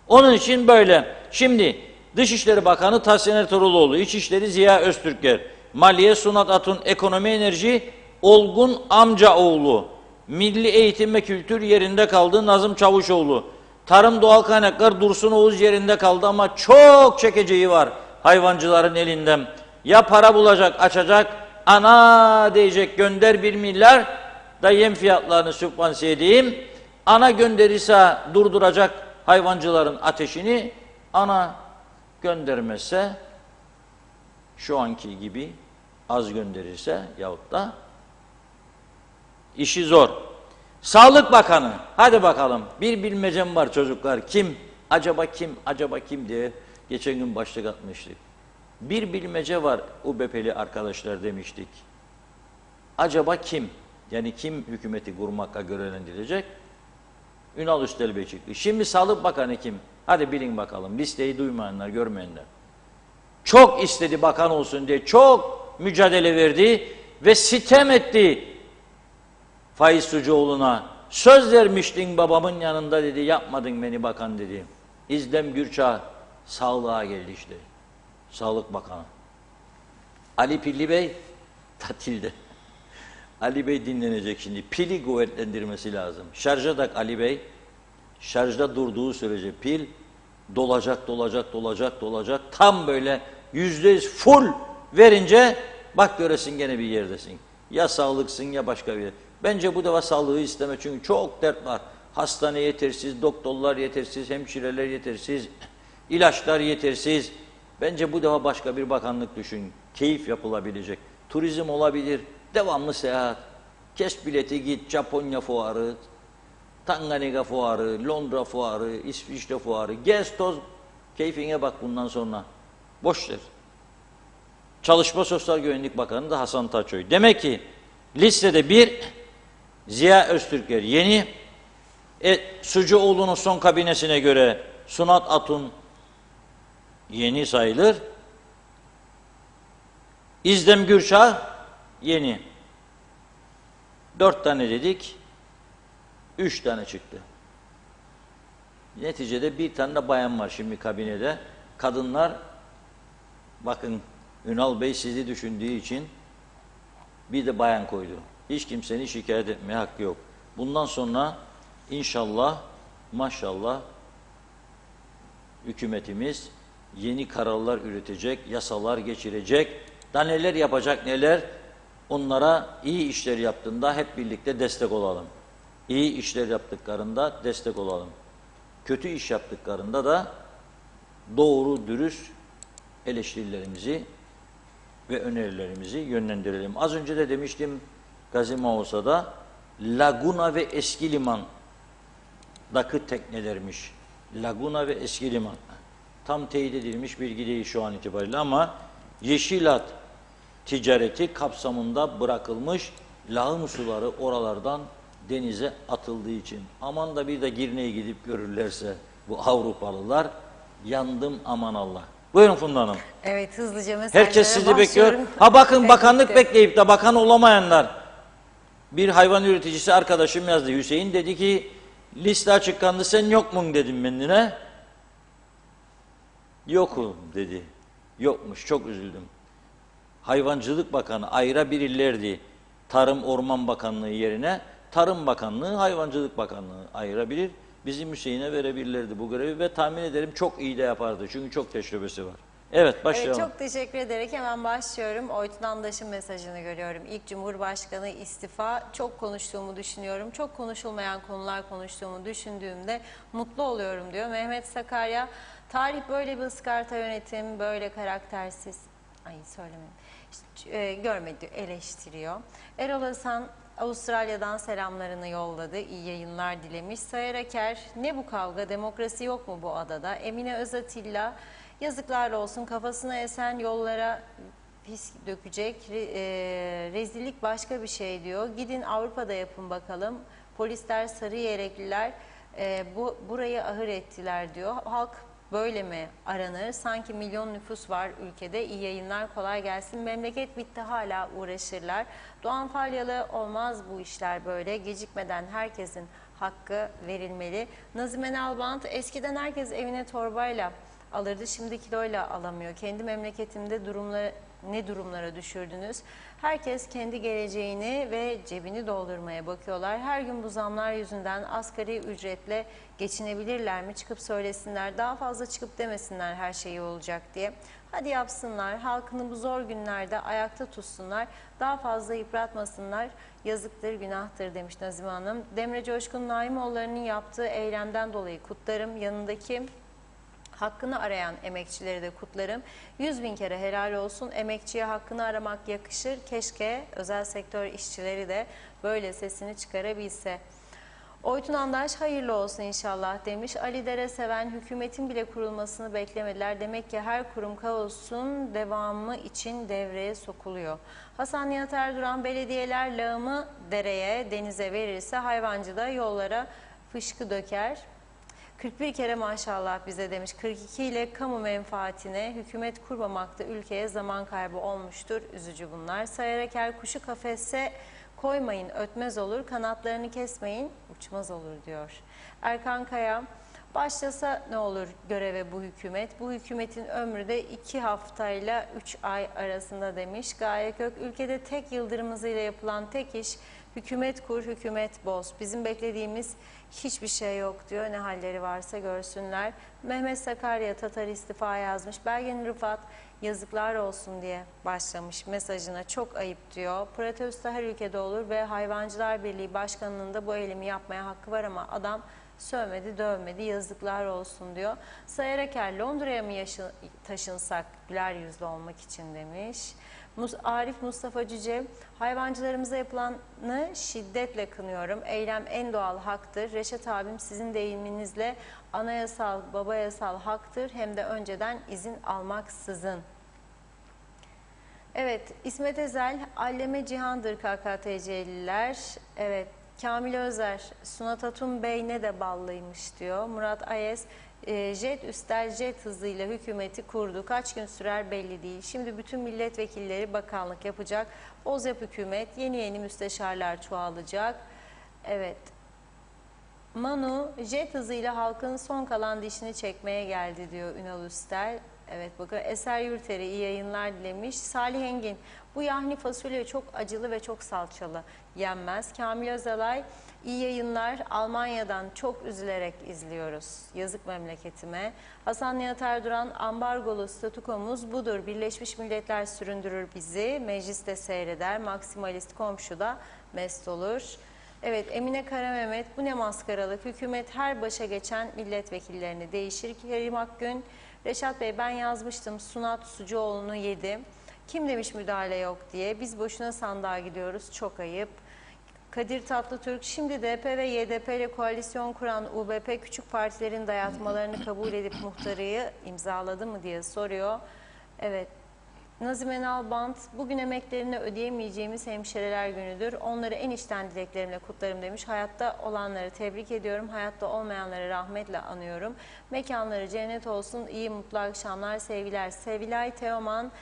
Speaker 2: Onun için böyle. Şimdi Dışişleri Bakanı Tahsin Ertuğruloğlu, İçişleri Ziya Öztürker, Maliye Sunat Atun, Ekonomi Enerji Olgun amcaoğlu, Milli Eğitim ve Kültür yerinde kaldı Nazım Çavuşoğlu, Tarım Doğal Kaynaklar Dursun Oğuz yerinde kaldı ama çok çekeceği var hayvancıların elinden. Ya para bulacak, açacak, ana diyecek gönder 1 milyar da yem fiyatlarını sübvanse edeyim. Ana gönderirse durduracak hayvancıların ateşini, ana göndermezse şu anki gibi az gönderirse yahut da işi zor. Sağlık Bakanı, hadi bakalım bir bilmecem var çocuklar. Kim? Acaba kim? Acaba kim diye geçen gün başlık atmıştık. Bir bilmece var UBP'li arkadaşlar demiştik. Acaba kim? Yani kim hükümeti kurmakla görevlendirilecek? Ünal Üstel Bey çıktı. Şimdi Sağlık Bakanı kim? Hadi bilin bakalım. Listeyi duymayanlar, görmeyenler. Çok istedi bakan olsun diye çok mücadele verdi ve sitem etti Faiz Sucuoğlu'na. Söz vermiştin babamın yanında dedi, yapmadın beni bakan dedi. İzdem Gürçağ sağlığa geldi işte. Sağlık Bakanı. Ali Pilli Bey tatilde. Ali Bey dinlenecek şimdi. Pili kuvvetlendirmesi lazım. Şarja tak Ali Bey. Şarjda durduğu sürece pil dolacak. Tam böyle %100 full verince bak göresin gene bir yerdesin. Ya sağlıksın ya başka bir yer. Bence bu defa sağlığı isteme çünkü çok dert var. Hastane yetersiz, doktorlar yetersiz, hemşireler yetersiz, ilaçlar yetersiz. Bence bu defa başka bir bakanlık düşün. Keyif yapılabilecek. Turizm olabilir, devamlı seyahat. Kes bileti git, Japonya fuarı, Tanganyika fuarı, Londra fuarı, İsviçre fuarı. Gez toz, keyfine bak bundan sonra. Boş ver. Çalışma Sosyal Güvenlik Bakanı da Hasan Taçoy. Demek ki listede bir Ziya Öztürkler yeni, Sucuoğlu'nun son kabinesine göre Sunat Atun yeni sayılır. İzdem Gürçağ yeni. 4 tane dedik, 3 tane çıktı. Neticede bir tane de bayan var şimdi kabinede. Kadınlar, bakın Ünal Bey sizi düşündüğü için bir de bayan koydu. Hiç kimsenin şikayet etmeye hakkı yok. Bundan sonra inşallah, maşallah hükümetimiz yeni kararlar üretecek, yasalar geçirecek, da neler yapacak neler, onlara iyi işler yaptığında hep birlikte destek olalım. İyi işler yaptıklarında destek olalım. Kötü iş yaptıklarında da doğru, dürüst eleştirilerimizi ve önerilerimizi yönlendirelim. Az önce de demiştim Gazi Maussa'da Laguna ve Eski Liman'daki teknelermiş. Laguna ve Eski Liman. Tam teyit edilmiş bilgi değil şu an itibariyle ama Yeşilat ticareti kapsamında bırakılmış lağım suları oralardan denize atıldığı için. Aman da bir de Girne'ye gidip görürlerse bu Avrupalılar, yandım aman Allah. Buyurun Funda Hanım.
Speaker 1: Evet, hızlıca mesajlara
Speaker 2: Herkes sizi
Speaker 1: başlıyorum.
Speaker 2: bekliyor. Ha bakın bakanlık
Speaker 1: Elbette.
Speaker 2: bekleyip de bakan olamayanlar. Bir hayvan üreticisi arkadaşım yazdı. Hüseyin dedi ki liste açıklandı sen yok mun dedim kendine. Yokum dedi. Yokmuş, çok üzüldüm. Hayvancılık Bakanı ayırabilirlerdi Tarım Orman Bakanlığı yerine. Tarım Bakanlığı, Hayvancılık Bakanlığı ayırabilir. Bizim Hüseyin'e verebilirlerdi bu görevi ve tahmin ederim çok iyi de yapardı. Çünkü çok tecrübesi var. Evet, başlayalım.
Speaker 1: Evet, çok teşekkür ederek hemen başlıyorum. Oytun Andaş'ın mesajını görüyorum. İlk Cumhurbaşkanı istifa. Çok konuştuğumu düşünüyorum. Çok konuşulmayan konular konuştuğumu düşündüğümde mutlu oluyorum diyor. Mehmet Sakarya, tarih böyle bir ıskarta yönetim, böyle karaktersiz. Ay söylemeyeyim. Görmedi, eleştiriyor. Erol Hasan Avustralya'dan selamlarını yolladı. İyi yayınlar dilemiş. Sayar Aker, ne bu kavga, demokrasi yok mu bu adada? Emine Özatilla, yazıklar olsun, kafasına esen yollara pis dökecek. Rezillik başka bir şey diyor. Gidin Avrupa'da yapın bakalım. Polisler, sarı yelekliler burayı ahır ettiler diyor. Halk böyle mi aranır? Sanki milyon nüfus var ülkede. İyi yayınlar, kolay gelsin. Memleket bitti, hala uğraşırlar. Doğan Falyalı, olmaz bu işler böyle. Gecikmeden herkesin hakkı verilmeli. Nazime Nalbant, eskiden herkes evine torbayla alırdı, şimdi kiloyla alamıyor. Kendi memleketimde ne durumlara düşürdünüz? Herkes kendi geleceğini ve cebini doldurmaya bakıyorlar. Her gün bu zamlar yüzünden asgari ücretle geçinebilirler mi? Çıkıp söylesinler, daha fazla çıkıp demesinler her şey olacak diye. Hadi yapsınlar, halkını bu zor günlerde ayakta tutsunlar, daha fazla yıpratmasınlar. Yazıktır, günahtır demiş Nazime Hanım. Demre Coşkun, Naimoğulları'nın yaptığı eylemden dolayı kutlarım. Yanındaki hakkını arayan emekçileri de kutlarım. 100.000 kere helal olsun. Emekçiye hakkını aramak yakışır. Keşke özel sektör işçileri de böyle sesini çıkarabilse. Oytun Andaş, hayırlı olsun inşallah demiş. Ali Dere Seven, hükümetin bile kurulmasını beklemediler. Demek ki her kurum kaosun devamı için devreye sokuluyor. Hasan Nihat Erduran, belediyeler lağımı dereye, denize verirse hayvancı da yollara fışkı döker. 41 kere maşallah bize demiş. 42 ile kamu menfaatine hükümet kurmamakta ülkeye zaman kaybı olmuştur. Üzücü bunlar. Sayarak her kuşu kafese koymayın, ötmez olur. Kanatlarını kesmeyin, uçmaz olur diyor. Erkan Kaya, başlasa ne olur göreve bu hükümet? Bu hükümetin ömrü de 2 haftayla 3 ay arasında demiş. Gaye Kök, ülkede tek yıldırım hızıyla yapılan tek iş hükümet kur, hükümet boz. Bizim beklediğimiz hiçbir şey yok diyor. Ne halleri varsa görsünler. Mehmet Sakarya Tatar istifa yazmış. Belgin Rıfat yazıklar olsun diye başlamış mesajına. Çok ayıp diyor. Protesto her ülkede olur ve Hayvancılar Birliği Başkanı'nın da bu eylemi yapmaya hakkı var ama adam sövmedi, dövmedi, yazıklar olsun diyor. Sayar Eker, Londra'ya mı taşınsak güler yüzlü olmak için demiş. Arif Mustafa Cüce, hayvancılarımıza yapılanı şiddetle kınıyorum. Eylem en doğal haktır. Reşat abim sizin deyiminizle anayasal, babayasal haktır. Hem de önceden izin almaksızın. Evet, İsmet Ezel, alleme cihandır KKTC'liler. Evet, Kamil Özer, Sunat Atun Bey ne de ballıymış diyor. Murat Ayes, jet üstel jet hızıyla hükümeti kurdu. Kaç gün sürer belli değil. Şimdi bütün milletvekilleri bakanlık yapacak. Bozyap hükümet, yeni müsteşarlar çoğalacak. Evet. Manu, jet hızıyla halkın son kalan dişini çekmeye geldi diyor Ünal Üstel. Evet bakın Eser Yurteri iyi yayınlar dilemiş. Salih Engin, bu yahni fasulye çok acılı ve çok salçalı, yenmez. Kamil Özalay, iyi yayınlar, Almanya'dan çok üzülerek izliyoruz. Yazık memleketime. Hasan Nihat Erduran, ambargolu statükomuz budur. Birleşmiş Milletler süründürür bizi. Mecliste seyreder. Maksimalist komşu da mest olur. Evet, Emine Karamehmet, bu ne maskaralık, hükümet her başa geçen milletvekillerini değişir. Kerim Akgün, Reşat Bey ben yazmıştım, Sunat Sucuoğlu'nu yedi. Kim demiş müdahale yok diye, biz boşuna sandığa gidiyoruz, çok ayıp. Kadir Tatlıtürk, şimdi DP ve YDP ile koalisyon kuran UBP küçük partilerin dayatmalarını kabul edip muhtarıyı imzaladı mı diye soruyor. Evet. Nazime Nalbant, bugün emeklerini ödeyemeyeceğimiz hemşireler günüdür. Onları en içten dileklerimle kutlarım demiş. Hayatta olanları tebrik ediyorum. Hayatta olmayanları rahmetle anıyorum. Mekanları cennet olsun. İyi mutlu akşamlar, sevgiler. Sevilay Teoman,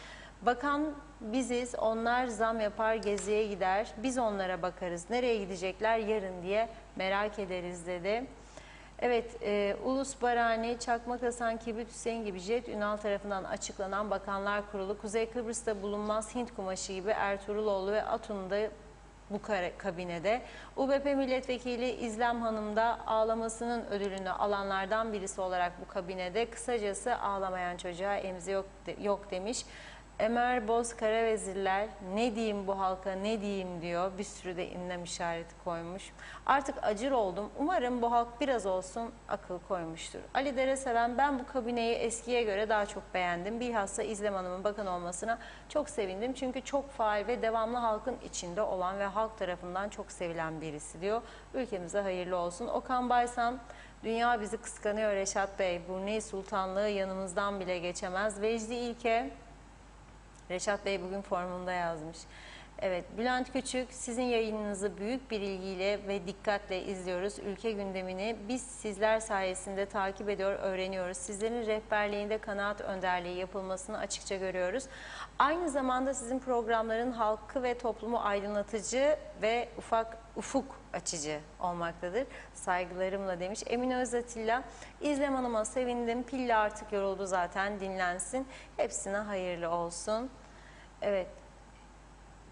Speaker 1: bakan biziz. Onlar zam yapar, geziye gider. Biz onlara bakarız. Nereye gidecekler yarın diye merak ederiz dedi. Evet, Ulus Barani, Çakmak Hasan, Kibrit Hüseyin gibi Jet Ünal tarafından açıklanan Bakanlar Kurulu, Kuzey Kıbrıs'ta bulunmaz Hint kumaşı gibi Ertuğruloğlu ve Atun'da bu kabinede. UBP Milletvekili İzlem Hanım da ağlamasının ödülünü alanlardan birisi olarak bu kabinede. Kısacası ağlamayan çocuğa emzi yok demiş. Ömer Boz Karavezirler, ne diyeyim bu halka ne diyeyim diyor. Bir sürü de ünlem işareti koymuş. Artık acır oldum. Umarım bu halk biraz olsun akıl koymuştur. Ali Dereseven, ben bu kabineyi eskiye göre daha çok beğendim. Bilhassa İzlem Hanım'ın bakan olmasına çok sevindim. Çünkü çok faal ve devamlı halkın içinde olan ve halk tarafından çok sevilen birisi diyor. Ülkemize hayırlı olsun. Okan Baysan, dünya bizi kıskanıyor Reşat Bey. Brunei Sultanlığı yanımızdan bile geçemez. Vecdi İlke, Reşat Bey bugün formunda yazmış. Evet, Bülent Küçük, sizin yayınınızı büyük bir ilgiyle ve dikkatle izliyoruz. Ülke gündemini biz sizler sayesinde takip ediyor, öğreniyoruz. Sizlerin rehberliğinde kanaat önderliği yapılmasını açıkça görüyoruz. Aynı zamanda sizin programların halkı ve toplumu aydınlatıcı ve ufuk açıcı olmaktadır. Saygılarımla demiş. Emine Özatilla, İzlem Hanım'a sevindim. Pille artık yoruldu zaten, dinlensin. Hepsine hayırlı olsun. Evet.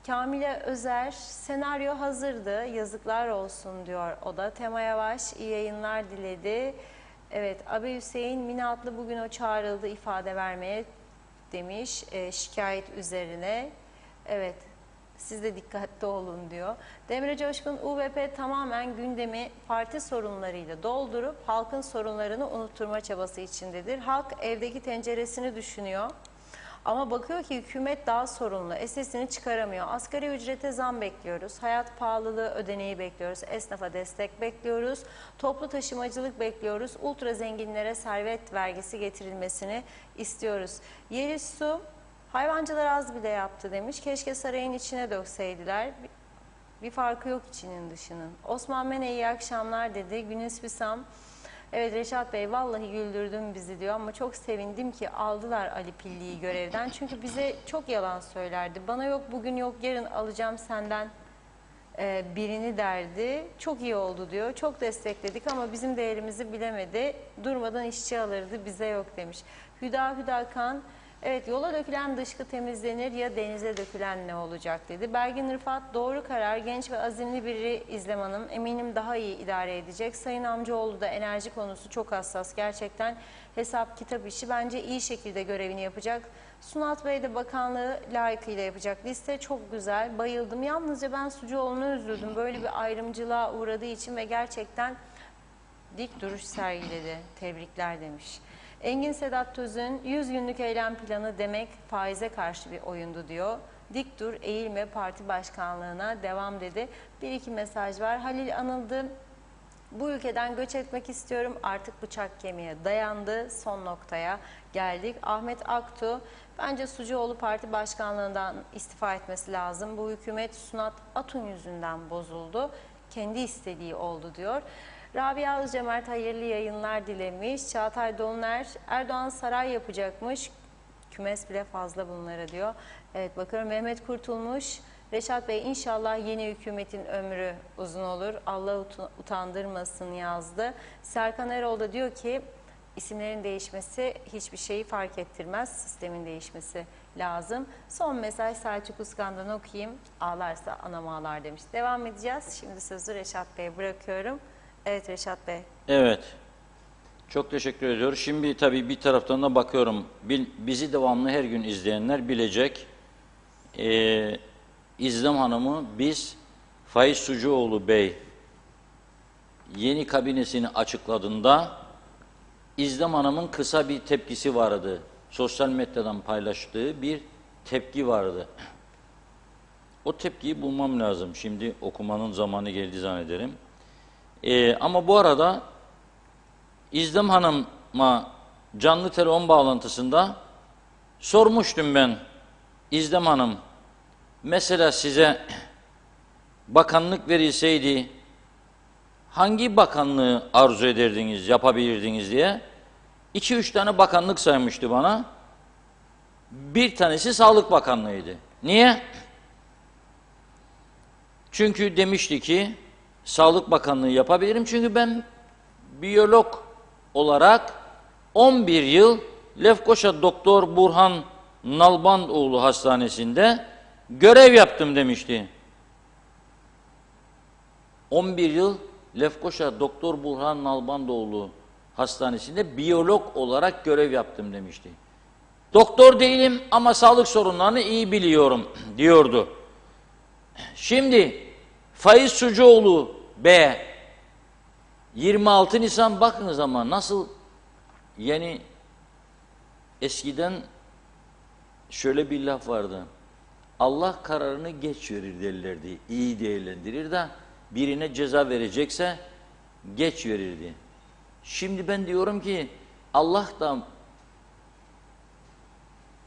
Speaker 1: Kamile Özer, senaryo hazırdı, yazıklar olsun diyor o da. Tema Yavaş, iyi yayınlar diledi. Evet, Abi Hüseyin, Mine Atlı bugün o çağrıldı ifade vermeye demiş şikayet üzerine. Evet, siz de dikkatli olun diyor. Demre Coşkun, UBP tamamen gündemi parti sorunlarıyla doldurup halkın sorunlarını unutturma çabası içindedir. Halk evdeki tenceresini düşünüyor. Ama bakıyor ki hükümet daha sorunlu, sesini çıkaramıyor. Asgari ücrete zam bekliyoruz, hayat pahalılığı ödeneği bekliyoruz, esnafa destek bekliyoruz, toplu taşımacılık bekliyoruz, ultra zenginlere servet vergisi getirilmesini istiyoruz. Yeliz Su, hayvancılar az bile yaptı demiş, keşke sarayın içine dökseydiler. Bir farkı yok içinin dışının. Osman Mene iyi akşamlar dedi. Günis Bisam, evet Reşat Bey vallahi güldürdün bizi diyor ama çok sevindim ki aldılar Ali Pilli'yi görevden. Çünkü bize çok yalan söylerdi. Bana yok bugün yok yarın alacağım senden birini derdi. Çok iyi oldu diyor. Çok destekledik ama bizim değerimizi bilemedi. Durmadan işçi alırdı bize yok demiş. Hüda Kan, evet yola dökülen dışkı temizlenir ya denize dökülen ne olacak dedi. Belgin Rıfat, doğru karar, genç ve azimli biri İzlem Hanım. Eminim daha iyi idare edecek. Sayın Amcaoğlu da enerji konusu çok hassas. Gerçekten hesap kitap işi. Bence iyi şekilde görevini yapacak. Sunat Bey de bakanlığı layıkıyla yapacak. Liste çok güzel. Bayıldım. Yalnızca ben Sucuoğlu'na üzüldüm. Böyle bir ayrımcılığa uğradığı için ve gerçekten dik duruş sergiledi. Tebrikler demiş. Engin Sedat Tözün, 100 günlük eylem planı demek faize karşı bir oyundu diyor. Dik dur, eğilme, parti başkanlığına devam dedi. Bir iki mesaj var. Halil Anıldı, bu ülkeden göç etmek istiyorum. Artık bıçak kemiğe dayandı. Son noktaya geldik. Ahmet Aktu, bence Sucuoğlu parti başkanlığından istifa etmesi lazım. Bu hükümet Sunat Atun yüzünden bozuldu. Kendi istediği oldu diyor. Rabia Özcemert hayırlı yayınlar dilemiş. Çağatay Dolunay, Erdoğan saray yapacakmış. Kümes bile fazla bunlara diyor. Evet bakıyorum Mehmet Kurtulmuş. Reşat Bey inşallah yeni hükümetin ömrü uzun olur. Allah utandırmasın yazdı. Serkan Erol da diyor ki isimlerin değişmesi hiçbir şeyi fark ettirmez. Sistemin değişmesi lazım. Son mesaj Selçuk Uskan'dan okuyayım. Ağlarsa anam ağlar demiş. Devam edeceğiz. Şimdi sözü Reşat Bey'e bırakıyorum. Evet Reşat Bey.
Speaker 2: Evet. Çok teşekkür ediyoruz. Şimdi tabii bir taraftan da bakıyorum. Bizi devamlı her gün izleyenler bilecek. İzlem Hanım'ı biz Faiz Sucuoğlu Bey yeni kabinesini açıkladığında İzlem Hanım'ın kısa bir tepkisi vardı. Sosyal medyadan paylaştığı bir tepki vardı. O tepkiyi bulmam lazım. Şimdi okumanın zamanı geldi zannederim. Ama bu arada İzlem Hanım'a canlı telefon bağlantısında sormuştum ben. İzlem Hanım, mesela size bakanlık verilseydi hangi bakanlığı arzu ederdiniz, yapabilirdiniz diye 2-3 tane bakanlık saymıştı bana. Bir tanesi Sağlık Bakanlığı'ydı. Niye? Çünkü demişti ki Sağlık Bakanlığı yapabilirim. Çünkü ben biyolog olarak 11 yıl Lefkoşa Doktor Burhan Nalbandoğlu Hastanesi'nde görev yaptım demişti. 11 yıl Lefkoşa Doktor Burhan Nalbandoğlu Hastanesi'nde biyolog olarak görev yaptım demişti. Doktor değilim ama sağlık sorunlarını iyi biliyorum diyordu. Şimdi Faiz Sucuoğlu B 26 Nisan bakınız ama nasıl yani eskiden şöyle bir laf vardı. Allah kararını geç verir derlerdi. İyi değerlendirir de birine ceza verecekse geç verirdi. Şimdi ben diyorum ki Allah da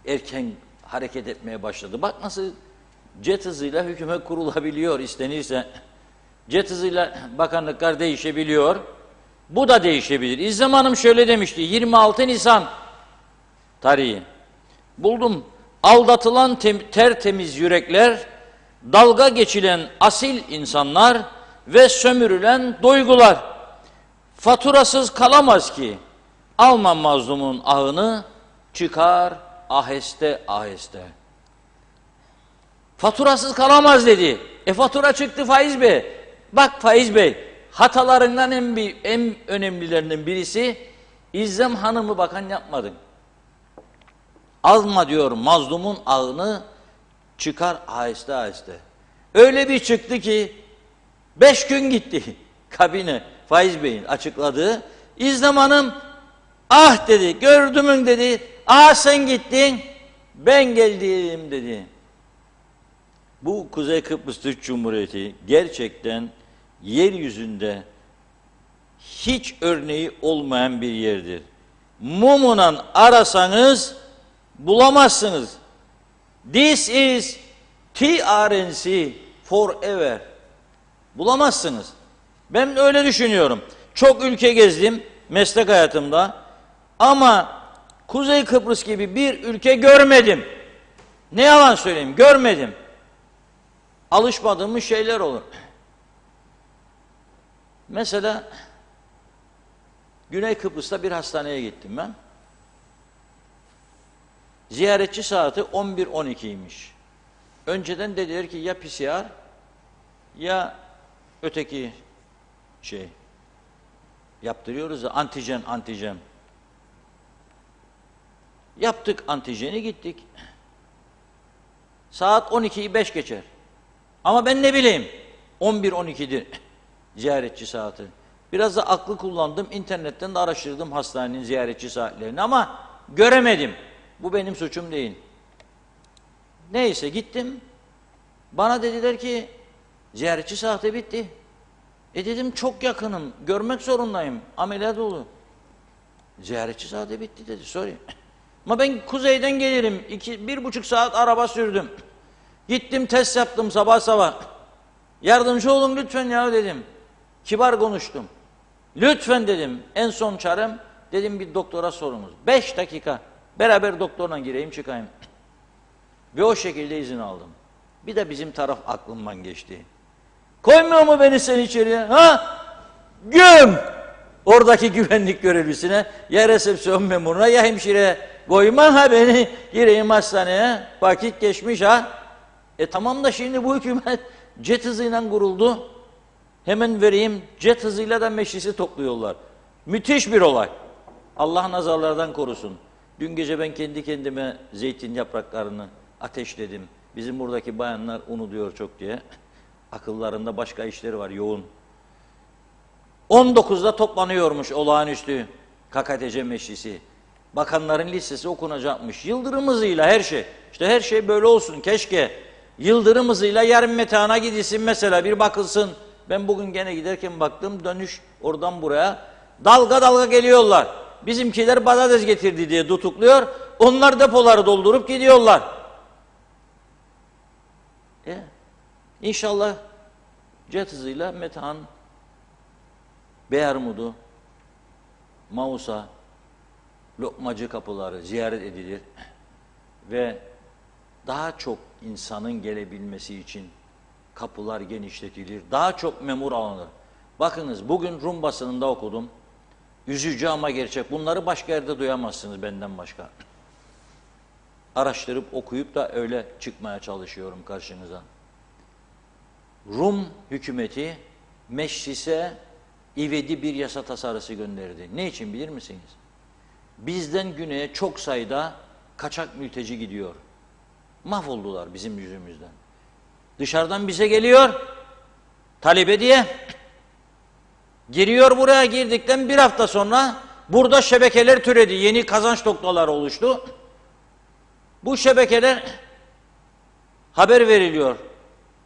Speaker 2: erken hareket etmeye başladı. Bak nasıl jet hızıyla hükümet kurulabiliyor istenirse. Jet hızıyla bakanlıklar değişebiliyor. Bu da değişebilir. İzlem Hanım şöyle demişti. 26 Nisan tarihi. Buldum. Aldatılan tertemiz yürekler, dalga geçilen asil insanlar ve sömürülen duygular. Faturasız kalamaz ki. Alma mazlumun ahını, çıkar aheste aheste. Faturasız kalamaz dedi. Fatura çıktı Faiz Bey. Bak Faiz Bey, hatalarından en önemlilerinden birisi İzlem Hanım'ı bakan yapmadın. Alma diyor mazlumun ağını, çıkar aheste aheste. Öyle bir çıktı ki 5 gün gitti kabine Faiz Bey'in açıkladığı. İzlem Hanım ah dedi, gördümün dedi, ah sen gittin, ben geldim dedi. Bu Kuzey Kıbrıs Türk Cumhuriyeti gerçekten yeryüzünde hiç örneği olmayan bir yerdir. Mumunan arasanız bulamazsınız. This is TRNC forever. Bulamazsınız. Ben öyle düşünüyorum. Çok ülke gezdim meslek hayatımda ama Kuzey Kıbrıs gibi bir ülke görmedim. Ne yalan söyleyeyim, görmedim. Alışmadığımız şeyler olur. Mesela Güney Kıbrıs'ta bir hastaneye gittim ben. Ziyaretçi saati 11-12'ymiş. Önceden dediler ki ya PCR ya öteki şey yaptırıyoruz da antijen. Yaptık antijeni, gittik. Saat 12'yi 5 geçer. Ama ben ne bileyim 11-12'dir ziyaretçi saati. Biraz da aklı kullandım. İnternetten de araştırdım hastanenin ziyaretçi saatlerini ama göremedim. Bu benim suçum değil. Neyse gittim. Bana dediler ki ziyaretçi saati bitti. Dedim çok yakınım. Görmek zorundayım. Ameliyat oldu. Ziyaretçi saati bitti dedi. Sorry. Ama ben kuzeyden gelirim. 1,5 saat araba sürdüm. Gittim test yaptım sabah sabah. Yardımcı olun lütfen ya dedim. Kibar konuştum. Lütfen dedim. En son çarem dedim bir doktora sorunuz. 5 dakika. Beraber doktorla gireyim çıkayım. Ve o şekilde izin aldım. Bir de bizim taraf aklımdan geçti. Koymuyor mu beni sen içeriye? Ha? Göm! Oradaki güvenlik görevlisine ya resepsiyon memuruna ya hemşireye koyma ha beni gireyim hastaneye. Vakit geçmiş ha. Tamam da şimdi bu hükümet jet hızıyla kuruldu. Hemen vereyim. Jet hızıyla da meclisi topluyorlar. Müthiş bir olay. Allah nazarlardan korusun. Dün gece ben kendi kendime zeytin yapraklarını ateşledim. Bizim buradaki bayanlar unu diyor çok diye. Akıllarında başka işleri var yoğun. 19'da toplanıyormuş olağanüstü KKTC meclisi. Bakanların listesi okunacakmış. Yıldırım hızıyla her şey. İşte her şey böyle olsun keşke. Yıldırım hızıyla yarın Metehan'a gidilsin mesela bir bakılsın. Ben bugün gene giderken baktım dönüş oradan buraya. Dalga dalga geliyorlar. Bizimkiler patates getirdi diye tutukluyor. Onlar depoları doldurup gidiyorlar. İnşallah jet hızıyla Metehan, Beyarmudu, Mausa, Lokmacı kapıları ziyaret edilir ve daha çok insanın gelebilmesi için kapılar genişletilir, daha çok memur alınır. Bakınız bugün Rum basınında okudum, üzücü ama gerçek, bunları başka yerde duyamazsınız benden başka. Araştırıp okuyup da öyle çıkmaya çalışıyorum karşınıza. Rum hükümeti meclise ivedi bir yasa tasarısı gönderdi. Ne için bilir misiniz? Bizden güneye çok sayıda kaçak mülteci gidiyor. Mahvoldular bizim yüzümüzden. Dışarıdan bize geliyor, talebe diye. Giriyor buraya, girdikten bir hafta sonra burada şebekeler türedi, yeni kazanç noktaları oluştu. Bu şebekeler haber veriliyor.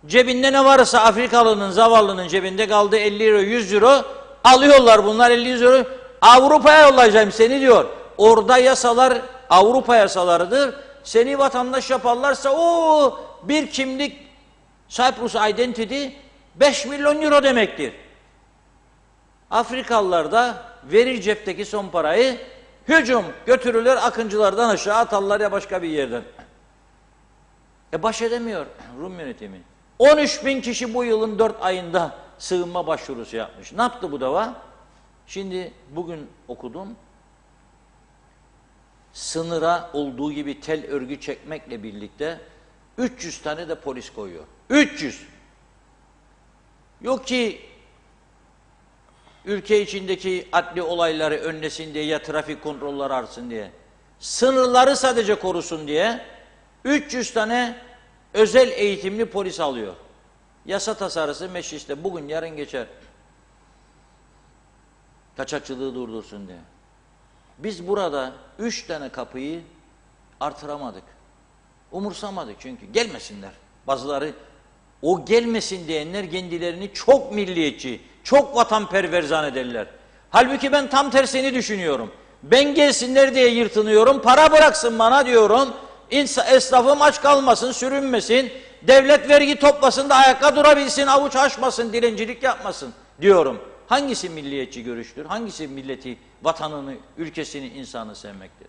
Speaker 2: Cebinde ne varsa Afrikalının, zavallının cebinde kaldığı 50 euro, 100 euro alıyorlar bunlar 50 euro. Avrupa'ya yollayacağım seni diyor. Orada yasalar Avrupa yasalarıdır. Seni vatandaş yaparlarsa o bir kimlik Cyprus Identity 5 milyon euro demektir. Afrikalılar da verir cepteki son parayı, hücum götürürler akıncılardan aşağı atarlar ya başka bir yerden. Baş edemiyor Rum yönetimi. 13.000 kişi bu yılın 4 ayında sığınma başvurusu yapmış. Ne yaptı bu dava? Şimdi bugün okudum. Sınıra olduğu gibi tel örgü çekmekle birlikte 300 tane de polis koyuyor. 300. Yok ki ülke içindeki adli olayları önlesin diye ya trafik kontrolleri artsın diye. Sınırları sadece korusun diye 300 tane özel eğitimli polis alıyor. Yasa tasarısı mecliste bugün yarın geçer. Kaçakçılığı durdursun diye. Biz burada 3 tane kapıyı artıramadık. Umursamadık çünkü gelmesinler. Bazıları o gelmesin diyenler kendilerini çok milliyetçi, çok vatanperver zannederler. Halbuki ben tam tersini düşünüyorum. Ben gelsinler diye yırtınıyorum, para bıraksın bana diyorum. Esnafım aç kalmasın, sürünmesin, devlet vergi toplasın da ayakta durabilsin, avuç açmasın, dilencilik yapmasın diyorum. Hangisi milliyetçi görüştür? Hangisi milleti, vatanını, ülkesini, insanı sevmektir?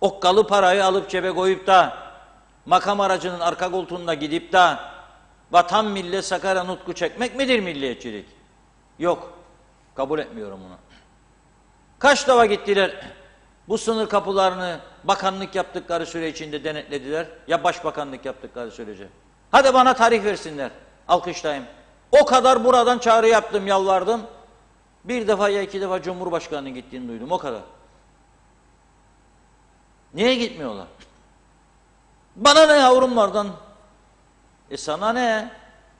Speaker 2: Okkalı parayı alıp cebe koyup da makam aracının arka koltuğunda gidip de vatan millet Sakarya nutku çekmek midir milliyetçilik? Yok. Kabul etmiyorum bunu. Kaç defa gittiler bu sınır kapılarını bakanlık yaptıkları süre içinde denetlediler ya başbakanlık yaptıkları sürece. Hadi bana tarih versinler. Alkışlayayım. O kadar buradan çağrı yaptım, yalvardım. Bir defa ya iki defa Cumhurbaşkanı'nın gittiğini duydum. O kadar. Niye gitmiyorlar? Bana ne yavrumlardan? Sana ne?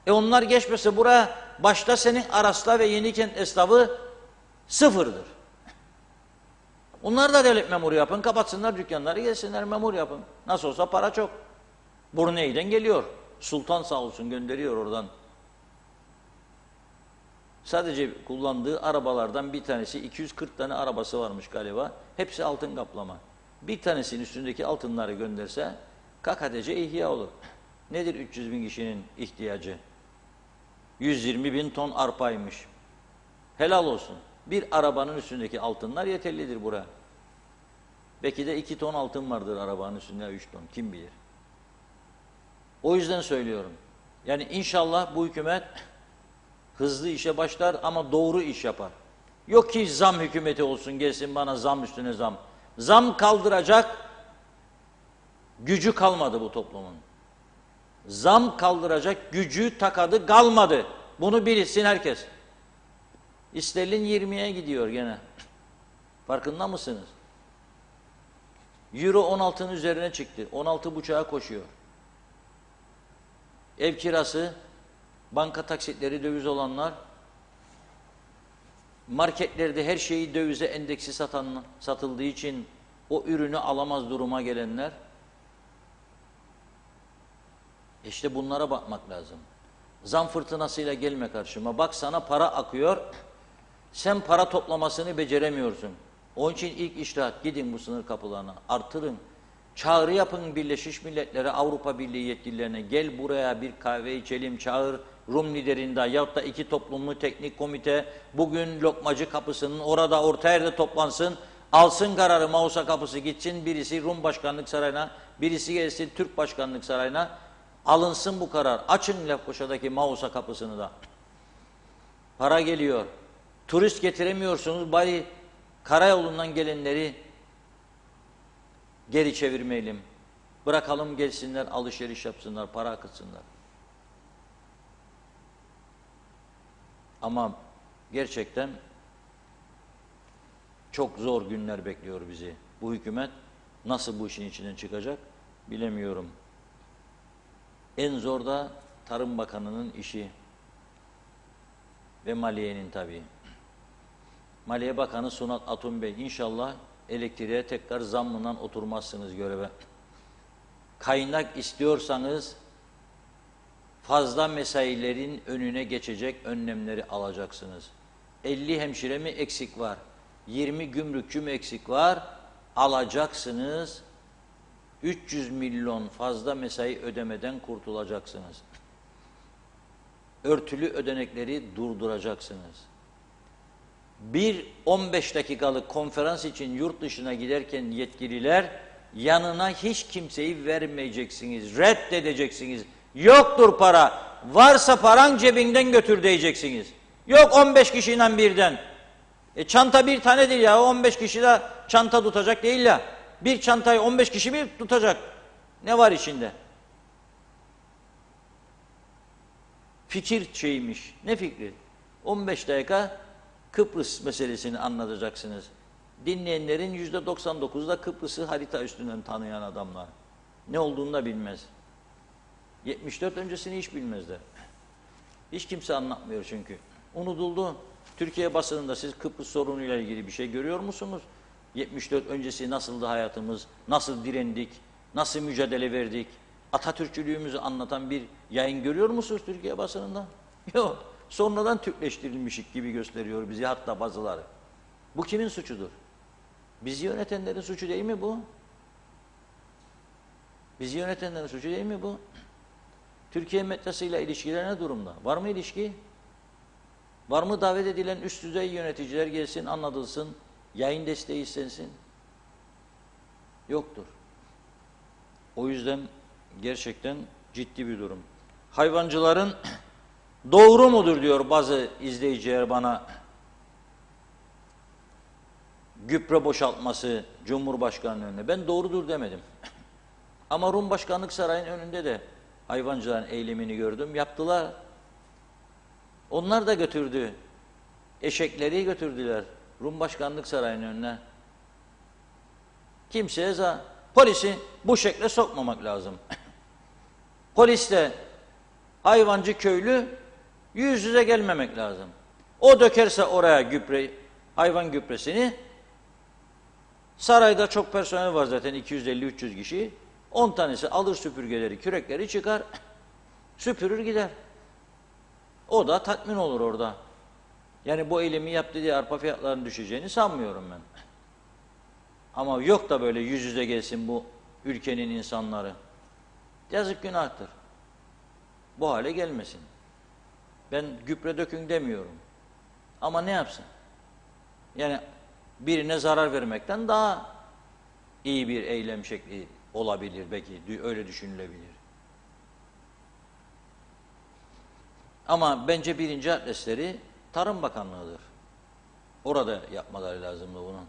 Speaker 2: Onlar geçmese buraya başta senin Aras'ta ve Yenikent esnafı sıfırdır. Onlar da devlet memuru yapın, kapatsınlar dükkanları, gelsinler memur yapın. Nasıl olsa para çok. Brunei'den geliyor. Sultan sağ olsun gönderiyor oradan. Sadece kullandığı arabalardan bir tanesi 240 tane arabası varmış galiba. Hepsi altın kaplama. Bir tanesinin üstündeki altınları gönderse KKTC ihya olur. Nedir 300 bin kişinin ihtiyacı? 120 bin ton arpaymış. Helal olsun. Bir arabanın üstündeki altınlar yeterlidir buraya. Belki de 2 ton altın vardır arabanın üstünde, 3 ton. Kim bilir? O yüzden söylüyorum. Yani inşallah bu hükümet hızlı işe başlar ama doğru iş yapar. Yok ki zam hükümeti olsun, gelsin bana zam üstüne zam. Zam kaldıracak gücü kalmadı bu toplumun. Zam kaldıracak gücü, takadı kalmadı. Bunu bilsin herkes. İsterlin 20'ye gidiyor gene. Farkında mısınız? Euro 16'nın üzerine çıktı. 16,5'a koşuyor. Ev kirası, banka taksitleri döviz olanlar, marketlerde her şeyi dövize endeksi satıldığı için o ürünü alamaz duruma gelenler, işte bunlara bakmak lazım. Zam fırtınasıyla gelme karşıma. Bak sana para akıyor, sen para toplamasını beceremiyorsun. Onun için ilk iştahat, gidin bu sınır kapılarına, artırın. Çağrı yapın Birleşmiş Milletler'e, Avrupa Birliği yetkililerine, gel buraya bir kahve içelim, çağır Rum liderinde yahut da 2 toplumlu teknik komite bugün Lokmacı kapısının orada orta yerde toplansın, alsın kararı, Mausa kapısı gitsin, birisi Rum Başkanlık Sarayı'na, birisi gelsin Türk Başkanlık Sarayı'na, alınsın bu karar. Açın Lefkoşa'daki Mausa kapısını da. Para geliyor. Turist getiremiyorsunuz, bari karayolundan gelenleri geri çevirmeyelim. Bırakalım gelsinler, alışveriş yapsınlar, para akıtsınlar. Ama gerçekten çok zor günler bekliyor bizi. Bu hükümet nasıl bu işin içinden çıkacak bilemiyorum. En zor da Tarım Bakanı'nın işi ve Maliye'nin tabii. Maliye Bakanı Sunat Atun Bey, inşallah elektriğe tekrar zammından oturmazsınız göreve. Kaynak istiyorsanız fazla mesailerin önüne geçecek önlemleri alacaksınız. 50 hemşire mi eksik var? 20 gümrükçü mü eksik var? Alacaksınız. 300 milyon fazla mesai ödemeden kurtulacaksınız. Örtülü ödenekleri durduracaksınız. Bir 15 dakikalık konferans için yurt dışına giderken yetkililer yanına hiç kimseyi vermeyeceksiniz, reddedeceksiniz. Yoktur para, varsa paran cebinden götür diyeceksiniz. Yok 15 kişiden birden. Çanta bir tane değil ya, 15 kişi de çanta tutacak değil ya. Bir çantayı 15 kişi mi tutacak? Ne var içinde? Fikir şeymiş. Ne fikri? 15 dakika Kıbrıs meselesini anlatacaksınız. Dinleyenlerin %99'u da Kıbrıs'ı harita üstünden tanıyan adamlar. Ne olduğunu da bilmez. 74 öncesini hiç bilmezler. Hiç kimse anlatmıyor çünkü. Unutuldu. Türkiye basınında siz Kıbrıs sorunuyla ilgili bir şey görüyor musunuz? 74 öncesi nasıldı hayatımız, nasıl direndik, nasıl mücadele verdik, Atatürkçülüğümüzü anlatan bir yayın görüyor musunuz Türkiye basınında? Yok. Sonradan Türkleştirilmişik gibi gösteriyor bizi hatta bazıları. Bu kimin suçudur? Bizi yönetenlerin suçu değil mi bu? Bizi yönetenlerin suçu değil mi bu? Türkiye medyasıyla ilişkiler ne durumda? Var mı ilişki? Var mı davet edilen üst düzey yöneticiler gelsin, anlatılsın, yayın desteği istensin? Yoktur. O yüzden gerçekten ciddi bir durum. Hayvancıların doğru mudur diyor bazı izleyiciler bana. Gübre boşaltması Cumhurbaşkanı'nın önüne. Ben doğrudur demedim. Ama Rum Başkanlık Sarayı'nın önünde de hayvancıların eylemini gördüm. Yaptılar. Onlar da götürdü. Eşekleri götürdüler Rum Başkanlık Sarayı'nın önüne. Kimseye polisi bu şekle sokmamak lazım. Polis de hayvancı köylü yüz yüze gelmemek lazım. O dökerse oraya gübre, hayvan gübresini, sarayda çok personel var zaten 250-300 kişi. 10 tanesi alır süpürgeleri, kürekleri çıkar, süpürür gider. O da tatmin olur orada. Yani bu eylemi yaptı diye arpa fiyatlarının düşeceğini sanmıyorum ben. Ama yok da böyle yüz yüze gelsin bu ülkenin insanları. Yazık, günahtır. Bu hale gelmesin. Ben gübre dökün demiyorum. Ama ne yapsın? Yani birine zarar vermekten daha iyi bir eylem şekli olabilir belki, öyle düşünülebilir. Ama bence birinci adresleri Tarım Bakanlığı'dır. Orada yapmaları lazımdı bunu.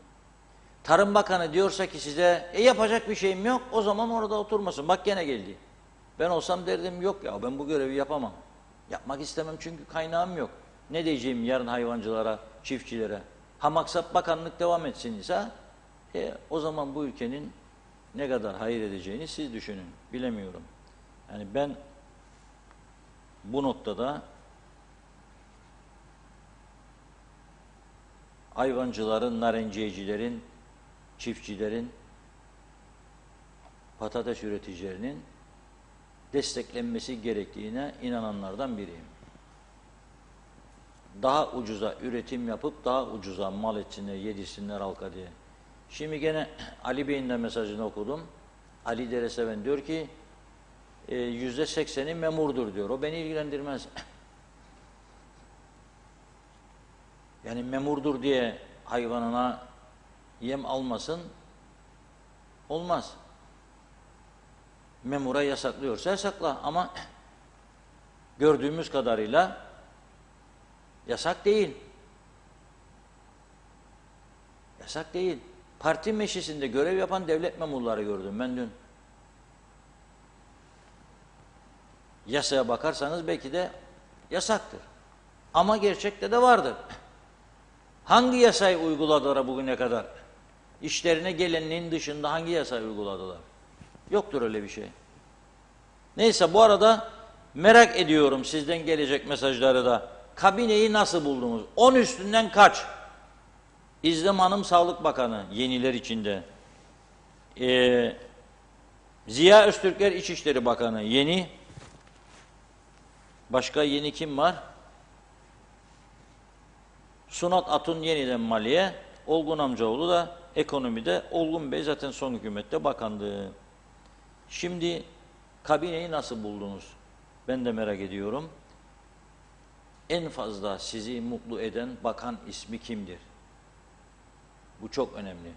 Speaker 2: Tarım Bakanı diyorsa ki size yapacak bir şeyim yok, o zaman orada oturmasın. Bak gene geldi. Ben olsam derdim yok ya, ben bu görevi yapamam. Yapmak istemem çünkü kaynağım yok. Ne diyeceğim yarın hayvancılara, çiftçilere? Ha maksat bakanlık devam etsin ise o zaman bu ülkenin ne kadar hayır edeceğini siz düşünün. Bilemiyorum. Yani ben bu noktada hayvancıların, narenciyecilerin, çiftçilerin, patates üreticilerinin desteklenmesi gerektiğine inananlardan biriyim. Daha ucuza üretim yapıp daha ucuza mal etsinler, yedirsinler halka diye. Şimdi gene Ali Bey'in de mesajını okudum. Ali Dereseven diyor ki %80'i memurdur diyor. O beni ilgilendirmez. Yani memurdur diye hayvanına yem almasın, olmaz. Memura yasaklıyorsa yasakla ama gördüğümüz kadarıyla yasak değil. Yasak değil. Parti meclisinde görev yapan devlet memurları gördüm ben dün. Yasaya bakarsanız belki de yasaktır. Ama gerçekte de vardır. Hangi yasayı uyguladılar bugüne kadar? İşlerine gelenin dışında hangi yasayı uyguladılar? Yoktur öyle bir şey. Neyse, bu arada merak ediyorum sizden gelecek mesajları da. Kabineyi nasıl buldunuz? 10 üstünden kaç? İzlem Hanım Sağlık Bakanı, yeniler içinde. Ziya Öztürkler İçişleri Bakanı, yeni. Başka yeni kim var? Sunat Atun yeniden Maliye, Olgun Amcaoğlu da ekonomide, Olgun Bey zaten son hükümette bakandı. Şimdi kabineyi nasıl buldunuz? Ben de merak ediyorum. En fazla sizi mutlu eden bakan ismi kimdir? Bu çok önemli.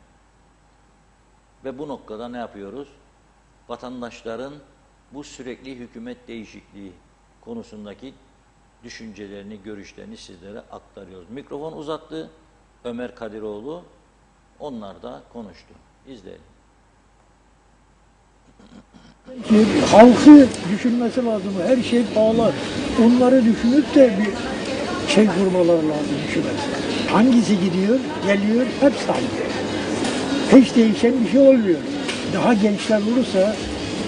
Speaker 2: Ve bu noktada ne yapıyoruz? Vatandaşların bu sürekli hükümet değişikliği konusundaki düşüncelerini, görüşlerini sizlere aktarıyoruz. Mikrofon uzattı Ömer Kadiroğlu, onlar da konuştu. İzleyelim.
Speaker 8: Halkı düşünmesi lazım. Her şey pahalı. Onları düşünüp de bir şey kurmaları lazım düşünmesi. Hangisi gidiyor, geliyor, hepsi aynı. Hiç değişen bir şey olmuyor. Daha gençler olursa,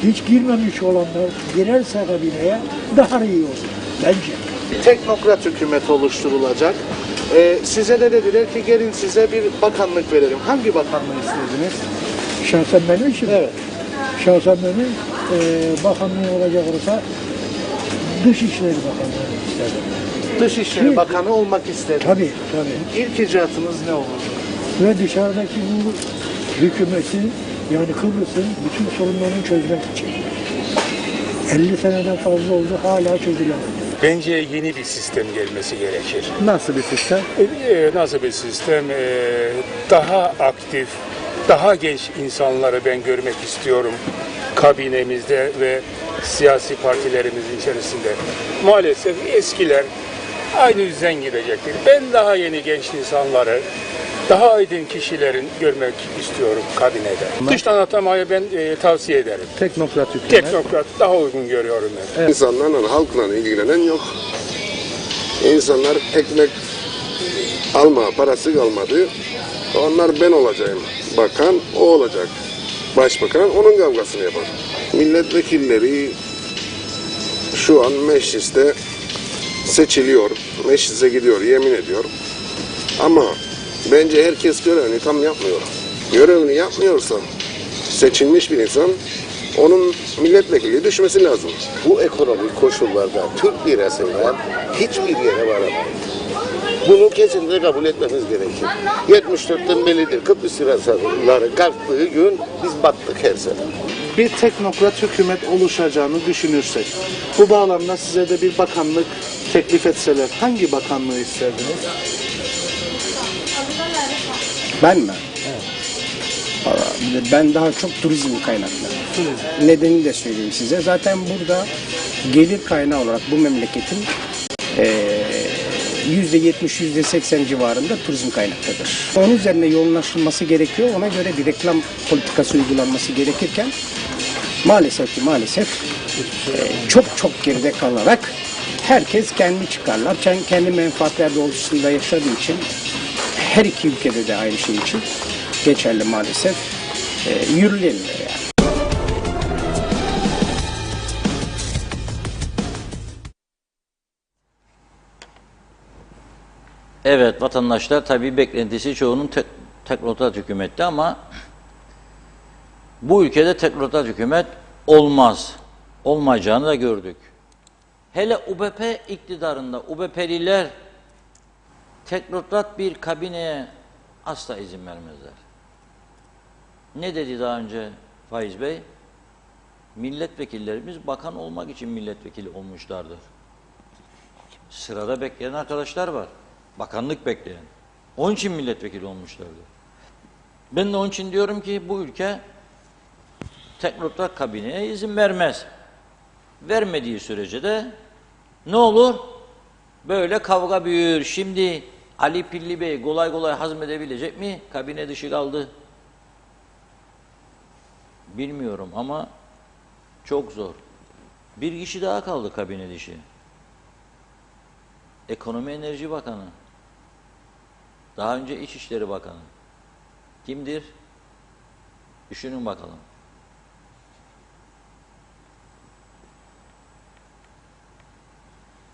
Speaker 8: hiç girmemiş olanlar girerse kabineye daha iyi olur bence.
Speaker 9: Teknokrat hükümet oluşturulacak. Size de dediler ki gelin size bir bakanlık verelim. Hangi bakanlığı istediniz?
Speaker 8: Şahsen benim için.
Speaker 9: Evet.
Speaker 8: Şahsen benim bakanlığı olacak olursa Dışişleri Bakanlığı isterdim.
Speaker 9: Dışişleri Bakanı olmak istedim.
Speaker 8: Tabii, tabii.
Speaker 9: İlk icraatınız ne olur?
Speaker 8: Ve dışarıdaki bu hükümeti Yani Kıbrıs'ın bütün sorunlarını çözmek için. 50 seneden fazla oldu, hala çözülemedi.
Speaker 10: Bence yeni bir sistem gelmesi gerekir.
Speaker 9: Nasıl bir sistem?
Speaker 10: Nasıl bir sistem? Daha aktif, daha genç insanları ben görmek istiyorum kabinemizde ve siyasi partilerimizin içerisinde. Maalesef eskiler aynı düzen gidecektir. Ben daha yeni genç insanları, daha aydın kişilerin görmek istiyorum kabinede. Dıştan atamayı ben tavsiye ederim.
Speaker 9: Teknokrat hükümet.
Speaker 10: Teknokrat daha uygun görüyorum ben.
Speaker 7: İnsanlarla, halkla ilgilenen yok. İnsanlar ekmek alma, parası kalmadı. Onlar ben olacağım. Bakan o olacak. Başbakan onun kavgasını yapar. Milletvekilleri şu an mecliste seçiliyor. Meclise gidiyor, yemin ediyor. Ama bence herkes görevini tam yapmıyor. Görevini yapmıyorsa seçilmiş bir insan onun milletvekili düşmesi lazım. Bu ekonomik koşullarda Türk lirasıyla hiçbir yere varamayız. Bunu kesinlikle kabul etmemiz gerekir. 74'ten beridir Kıbrıs liraları kalktığı gün biz battık her sene.
Speaker 9: Bir teknokrat hükümet oluşacağını düşünürsek, bu bağlamda size de bir bakanlık teklif etseler hangi bakanlığı isterdiniz?
Speaker 11: Ben mi? Evet. Ben daha çok turizm kaynaklı. Nedenini de söyleyeyim size. Zaten burada gelir kaynağı olarak bu memleketin %70, %80 civarında turizm kaynaktadır. Onun üzerine yoğunlaşılması gerekiyor. Ona göre bir reklam politikası uygulanması gerekirken maalesef çok geride kalarak herkes kendi çıkarlar, kendi menfaatler doğrultusunda yaşadığı için her iki ülkede de aynı şey için geçerli maalesef yürülemiyor yani.
Speaker 2: Evet, vatandaşlar tabii beklentisi çoğunun teknokrat hükümette ama bu ülkede teknokrat hükümet olmaz. Olmayacağını da gördük. Hele UBP iktidarında UBP'liler teknokrat bir kabineye asla izin vermezler. Ne dedi daha önce Faiz Bey? Milletvekillerimiz bakan olmak için milletvekili olmuşlardır. Sırada bekleyen arkadaşlar var. Bakanlık bekleyen. Onun için milletvekili olmuşlardır. Ben de onun için diyorum ki bu ülke teknokrat kabineye izin vermez. Vermediği sürece de ne olur? Böyle kavga büyür. Şimdi Ali Pilli Bey kolay kolay hazmedebilecek mi? Kabine dışı kaldı. Bilmiyorum ama çok zor. Bir kişi daha kaldı kabine dışı. Ekonomi Enerji Bakanı. Daha önce İçişleri Bakanı. Kimdir? Düşünün bakalım.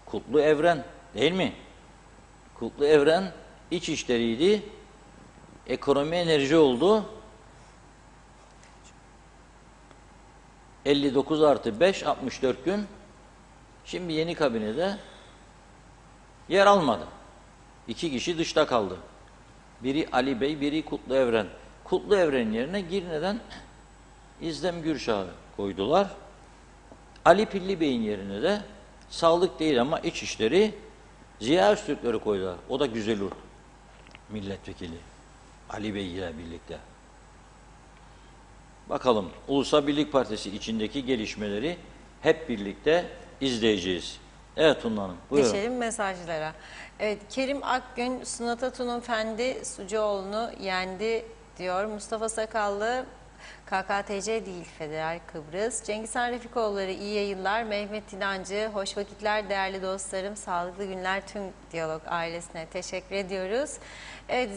Speaker 2: Kutlu Evren değil mi? Kutlu Evren İçişleriydi. Ekonomi Enerji oldu. 59+5 64 gün. Şimdi yeni kabinede yer almadı. 2 kişi dışta kaldı. Biri Ali Bey, biri Kutlu Evren. Kutlu Evren'in yerine Girne'den İzdem Gürşah'ı koydular. Ali Pilli Bey'in yerine de sağlık değil ama İçişleri Ziya Öztürk'leri koydular. O da Güzelurt milletvekili. Ali Bey ile birlikte. Bakalım Ulusal Birlik Partisi içindeki gelişmeleri hep birlikte izleyeceğiz. Evet Tunla Hanım, buyurun.
Speaker 1: Geçelim mesajlara. Evet, Kerim Akgün, Sunat Atun'un Fendi Sucuoğlu'nu yendi diyor. Mustafa Sakallı, KKTC değil Federal Kıbrıs. Cengizhan Refikoğulları iyi yayınlar. Mehmet İnancı, hoş vakitler değerli dostlarım. Sağlıklı günler tüm Diyalog ailesine teşekkür ediyoruz. Evet,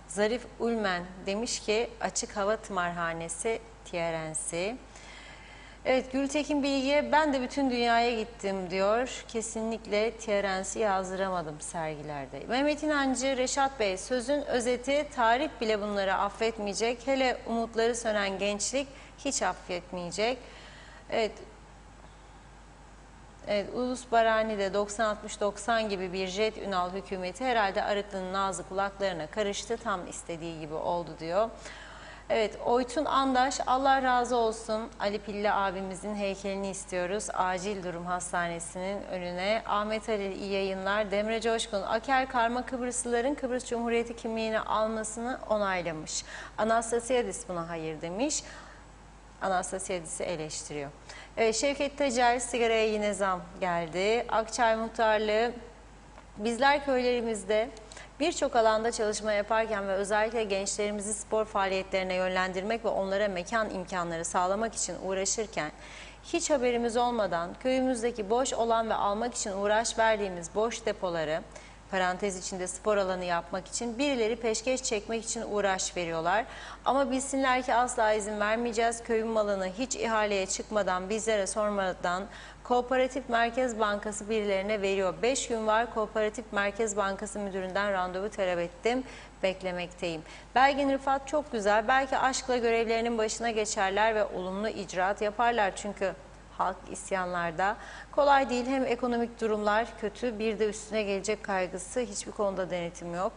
Speaker 1: Zarif Ulmen demiş ki açık hava tımarhanesi TRNC. Evet, Gültekin Bilgi'ye ben de bütün dünyaya gittim diyor. Kesinlikle TRNC yazdıramadım sergilerde. Mehmet İnancı, Reşat Bey sözün özeti tarih bile bunları affetmeyecek. Hele umutları sönen gençlik hiç affetmeyecek. Evet. Evet, Ulus Barani'de 90-60-90 gibi bir Jet Ünal hükümeti herhalde Arıklı'nın nazlı kulaklarına karıştı. Tam istediği gibi oldu diyor. Evet, Oytun Andaş, Allah razı olsun. Ali Pilli abimizin heykelini istiyoruz. Acil Durum Hastanesi'nin önüne. Ahmet Ali iyi yayınlar. Demre Coşkun, Aker Karma Kıbrıslıların Kıbrıs Cumhuriyeti kimliğini almasını onaylamış. Anastasiadis buna hayır demiş. Anastasiadis'i eleştiriyor. Evet, Şevket Tecer, sigaraya yine zam geldi. Akçay Muhtarlığı, bizler köylerimizde birçok alanda çalışma yaparken ve özellikle gençlerimizi spor faaliyetlerine yönlendirmek ve onlara mekan imkanları sağlamak için uğraşırken hiç haberimiz olmadan köyümüzdeki boş olan ve almak için uğraş verdiğimiz boş depoları, parantez içinde spor alanı yapmak için birileri peşkeş çekmek için uğraş veriyorlar. Ama bilsinler ki asla izin vermeyeceğiz. Köyün malını hiç ihaleye çıkmadan, bizlere sormadan Kooperatif Merkez Bankası birilerine veriyor. 5 gün var, Kooperatif Merkez Bankası müdüründen randevu talep ettim. Beklemekteyim. Belgin Rıfat çok güzel. Belki aşkla görevlerinin başına geçerler ve olumlu icraat yaparlar. Çünkü halk isyanlarda. Kolay değil, hem ekonomik durumlar kötü, bir de üstüne gelecek kaygısı, hiçbir konuda denetim yok.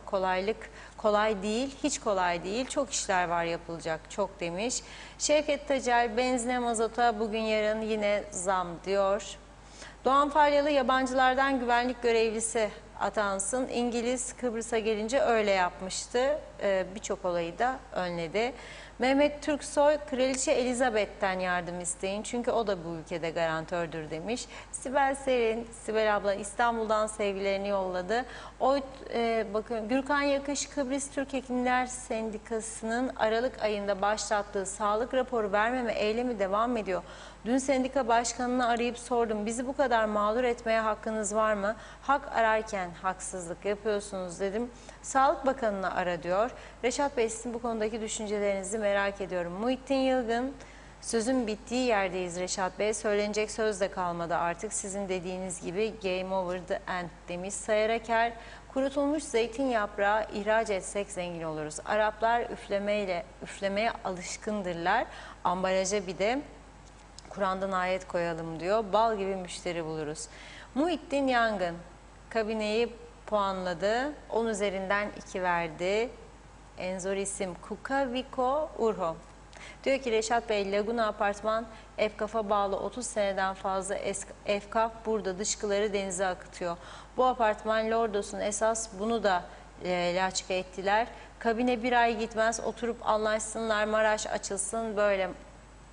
Speaker 1: Kolay değil, hiç kolay değil. Çok işler var yapılacak, çok demiş. Şevket Tacer, benzine mazota bugün yarın yine zam diyor. Doğan Falyalı, yabancılardan güvenlik görevlisi atansın. İngiliz Kıbrıs'a gelince öyle yapmıştı. Birçok olayı da önledi. Mehmet Türksoy, Kraliçe Elizabeth'ten yardım isteyin çünkü o da bu ülkede garantördür demiş. Sibel Serin, Sibel abla İstanbul'dan sevgilerini yolladı. Bakın Gürkan Yakış, Kıbrıs Türk Hekimler Sendikası'nın Aralık ayında başlattığı sağlık raporu vermeme eylemi devam ediyor. Dün sendika başkanını arayıp sordum. Bizi bu kadar mağdur etmeye hakkınız var mı? Hak ararken haksızlık yapıyorsunuz dedim. Sağlık Bakanı'nı ara diyor. Reşat Bey, sizin bu konudaki düşüncelerinizi merak ediyorum. Muhittin Yılgın, sözün bittiği yerdeyiz Reşat Bey. Söylenecek söz de kalmadı artık. Sizin dediğiniz gibi game over the end demiş. Sayar Aker, kurutulmuş zeytin yaprağı ihraç etsek zengin oluruz. Araplar üflemeye alışkındırlar. Ambalaja bir de Kur'an'dan ayet koyalım diyor. Bal gibi müşteri buluruz. Muhittin Yangın kabineyi puanladı. 10 üzerinden 2 verdi. En zor isim Kukaviko Urho. Diyor ki Reşat Bey, Laguna Apartman Efkaf'a bağlı 30 seneden fazla Efkaf burada dışkıları denize akıtıyor. Bu apartman Lordos'un esas bunu da laçka ettiler. Kabine bir ay gitmez, oturup anlaşsınlar, Maraş açılsın, böyle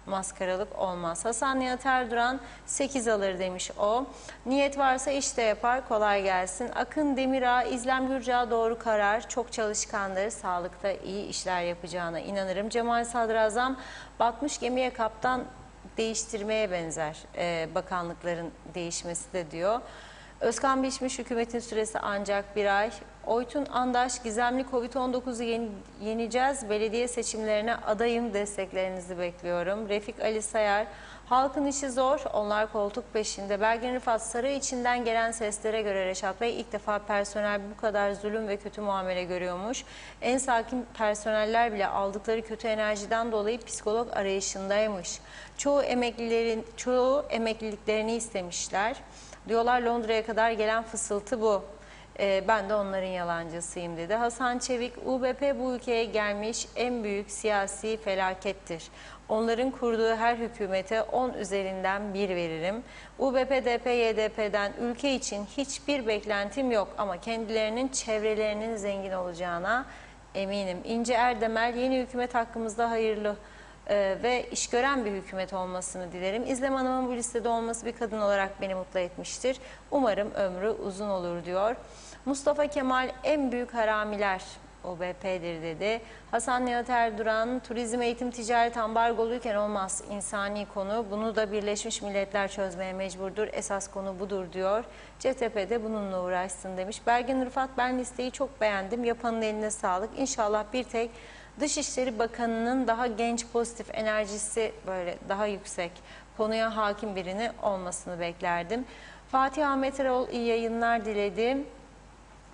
Speaker 1: maskaralık olmaz. Hasan Nihat Erduran 8 alır demiş o. Niyet varsa iş de yapar, kolay gelsin. Akın Demirağ, İzlem Gürcağ doğru karar. Çok çalışkandır, sağlıkta iyi işler yapacağına inanırım. Cemal Sadrazam, batmış gemiye kaptan değiştirmeye benzer bakanlıkların değişmesi de diyor. Özkan Biçmiş, hükümetin süresi ancak bir ay. Oytun Andaş, gizemli Covid-19'u yeneceğiz. Belediye seçimlerine adayım, desteklerinizi bekliyorum. Refik Ali Sayar, halkın işi zor, onlar koltuk peşinde. Belgin Rıfat, saray içinden gelen seslere göre Reşat Bey ilk defa personel bu kadar zulüm ve kötü muamele görüyormuş. En sakin personeller bile aldıkları kötü enerjiden dolayı psikolog arayışındaymış. Çoğu emekliliklerini istemişler. Diyorlar Londra'ya kadar gelen fısıltı bu. Ben de onların yalancısıyım dedi. Hasan Çevik, UBP bu ülkeye gelmiş en büyük siyasi felakettir. Onların kurduğu her hükümete 10 üzerinden 1 veririm. UBP, DP, YDP'den ülke için hiçbir beklentim yok ama kendilerinin çevrelerinin zengin olacağına eminim. İnce Erdemel, yeni hükümet hakkımızda hayırlı ve iş gören bir hükümet olmasını dilerim. İzlem Hanım'ın bu listede olması bir kadın olarak beni mutlu etmiştir. Umarım ömrü uzun olur diyor. Mustafa Kemal, en büyük haramiler OBP'dir dedi. Hasan Nihat Erduran, turizm, eğitim, ticaret ambargoluyken olmaz insani konu. Bunu da Birleşmiş Milletler çözmeye mecburdur. Esas konu budur diyor. CTP'de bununla uğraşsın demiş. Belgin Rıfat, ben listeyi çok beğendim. Yapanın eline sağlık. İnşallah bir tek Dışişleri Bakanı'nın daha genç, pozitif enerjisi böyle daha yüksek, konuya hakim birini olmasını beklerdim. Fatih Ahmet Erol iyi yayınlar diledim.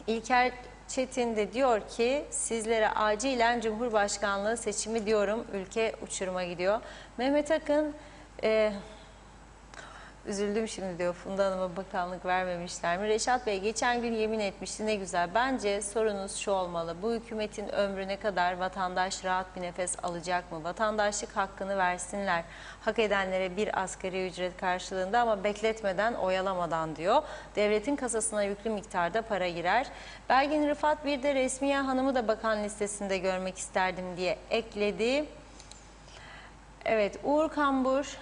Speaker 1: İlker Çetin de diyor ki sizlere acilen Cumhurbaşkanlığı seçimi diyorum, ülke uçuruma gidiyor. Mehmet Akın, Üzüldüm şimdi diyor, Funda Hanım'a bakanlık vermemişler mi? Reşat Bey geçen gün yemin etmişti, ne güzel. Bence sorunuz şu olmalı. Bu hükümetin ömrüne kadar vatandaş rahat bir nefes alacak mı? Vatandaşlık hakkını versinler. Hak edenlere bir asgari ücret karşılığında ama bekletmeden, oyalamadan diyor. Devletin kasasına yüklü miktarda para girer. Belgin Rıfat bir de Resmiye Hanım'ı da bakan listesinde görmek isterdim diye ekledi. Evet, Uğur Kambur,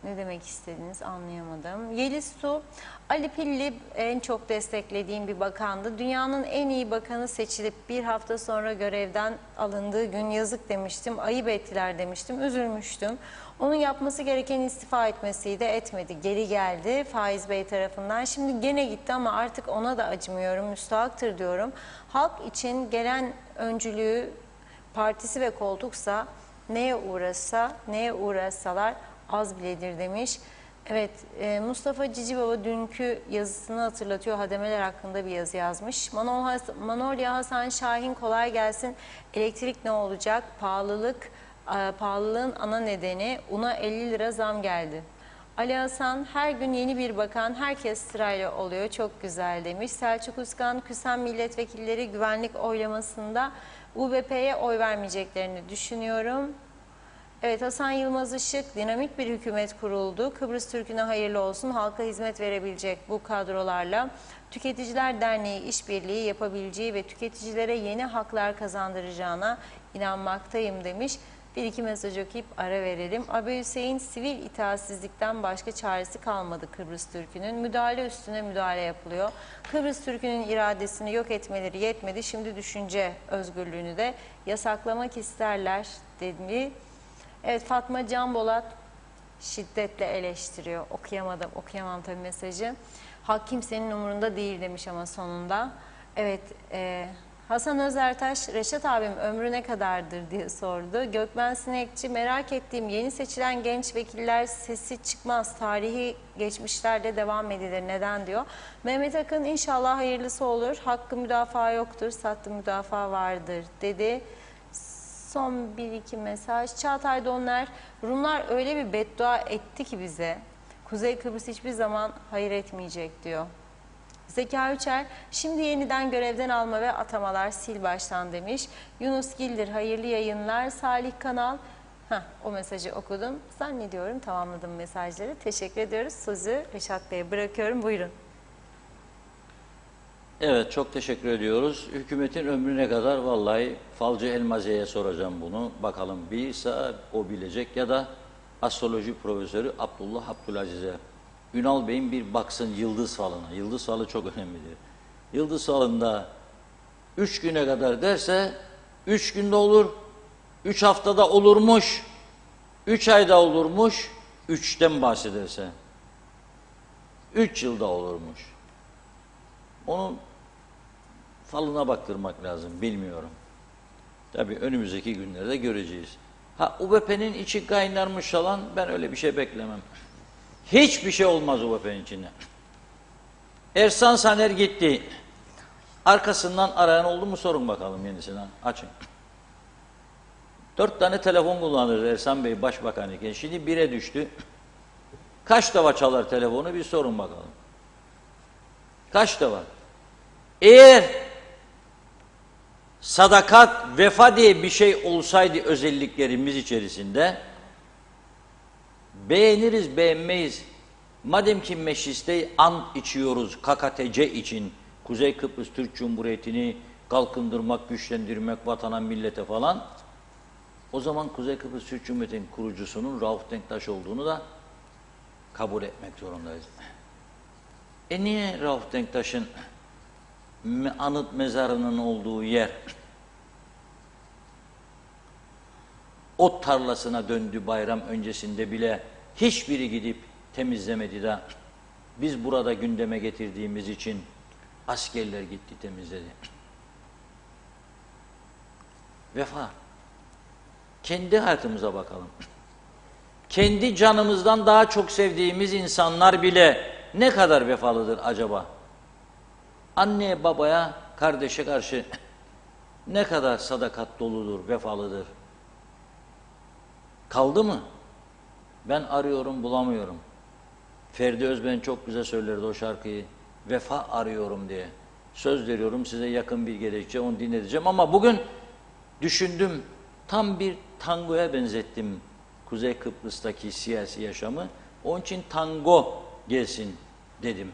Speaker 1: ne demek istediğinizi anlayamadım. Yeliz Su, Ali Pilli en çok desteklediğim bir bakandı. Dünyanın en iyi bakanı seçilip bir hafta sonra görevden alındığı gün yazık demiştim, ayıp ettiler demiştim, üzülmüştüm. Onun yapması gereken istifa etmesiydi, etmedi. Geri geldi Faiz Bey tarafından. Şimdi gene gitti ama artık ona da acımıyorum, müstahaktır diyorum. Halk için gelen öncülüğü, partisi ve koltuksa neye uğraşsalar az biledir demiş. Evet, Mustafa Cici Baba dünkü yazısını hatırlatıyor. Hademeler hakkında bir yazı yazmış. Manolya Hasan Şahin, kolay gelsin. Elektrik ne olacak? Pahalılığın ana nedeni una 50 lira zam geldi. Ali Hasan, her gün yeni bir bakan, herkes sırayla oluyor. Çok güzel demiş. Selçuk Uskan, küsen milletvekilleri güvenlik oylamasında UBP'ye oy vermeyeceklerini düşünüyorum. Evet, Hasan Yılmaz Işık, dinamik bir hükümet kuruldu. Kıbrıs Türk'üne hayırlı olsun. Halka hizmet verebilecek bu kadrolarla Tüketiciler Derneği işbirliği yapabileceği ve tüketicilere yeni haklar kazandıracağına inanmaktayım demiş. Bir iki mesaj okuyup ara verelim. Abi Hüseyin, sivil itaatsizlikten başka çaresi kalmadı Kıbrıs Türk'ünün. Müdahale üstüne müdahale yapılıyor. Kıbrıs Türk'ünün iradesini yok etmeleri yetmedi. Şimdi düşünce özgürlüğünü de yasaklamak isterler dedi. Evet, Fatma Can Bolat şiddetle eleştiriyor. Okuyamam tabii mesajı. Hak kimsenin umurunda değil demiş ama sonunda. Evet, Hasan Özertaş, Reşat abim ömrü ne kadardır diye sordu. Gökmen Sinekçi, merak ettiğim yeni seçilen genç vekiller sesi çıkmaz. Tarihi geçmişlerle devam edilir. Neden diyor. Mehmet Akın, inşallah hayırlısı olur. Hakkı müdafaa yoktur, sattı müdafaa vardır dedi. Son bir iki mesaj. Çağatay Donner, Rumlar öyle bir beddua etti ki bize. Kuzey Kıbrıs hiçbir zaman hayır etmeyecek diyor. Zeka Üçer, şimdi yeniden görevden alma ve atamalar sil baştan demiş. Yunus Gildir, hayırlı yayınlar. Salih Kanal, o mesajı okudum. Zannediyorum tamamladım mesajları. Teşekkür ediyoruz. Sözü Reşat Bey'e bırakıyorum. Buyurun.
Speaker 2: Evet, çok teşekkür ediyoruz. Hükümetin ömrüne kadar vallahi Falcı Elmaze'ye soracağım bunu. Bakalım bilirse o bilecek, ya da astroloji profesörü Abdullah Abdülaziz'e. Ünal Bey'in bir baksın yıldız falına. Yıldız falı çok önemlidir. Yıldız falında 3 güne kadar derse 3 günde olur, 3 haftada olurmuş, 3 ayda olurmuş, 3'ten bahsederse 3 yılda olurmuş. Onun falına baktırmak lazım, bilmiyorum. Tabii önümüzdeki günlerde göreceğiz. UBP'nin içi kaynarmış falan, ben öyle bir şey beklemem. Hiçbir şey olmaz UBP'nin içine. Ersan Saner gitti. Arkasından arayan oldu mu sorun bakalım yenisinden. Açın. 4 tane telefon kullanır Ersan Bey başbakan iken. Şimdi 1'e düştü. Kaç defa çalar telefonu bir sorun bakalım. Kaç defa? Eğer sadakat, vefa diye bir şey olsaydı özelliklerimiz içerisinde, beğeniriz, beğenmeyiz. Madem ki mecliste ant içiyoruz KKTC için, Kuzey Kıbrıs Türk Cumhuriyeti'ni kalkındırmak, güçlendirmek, vatana, millete falan, o zaman Kuzey Kıbrıs Türk Cumhuriyeti'nin kurucusunun Rauf Denktaş olduğunu da kabul etmek zorundayız. Niye Rauf Denktaş'ın anıt mezarının olduğu yer ot tarlasına döndü bayram öncesinde bile, hiçbiri gidip temizlemedi de biz burada gündeme getirdiğimiz için askerler gitti temizledi. Vefa. Kendi hayatımıza bakalım. Kendi canımızdan daha çok sevdiğimiz insanlar bile ne kadar vefalıdır acaba? Anneye, babaya, kardeşe karşı ne kadar sadakat doludur, vefalıdır? Kaldı mı? Ben arıyorum bulamıyorum. Ferdi Özben çok güzel söylerdi o şarkıyı. Vefa arıyorum diye. Söz veriyorum size yakın bir gelecekçe onu dinleteceğim. Ama bugün düşündüm, tam bir tangoya benzettim Kuzey Kıbrıs'taki siyasi yaşamı. Onun için tango gelsin dedim.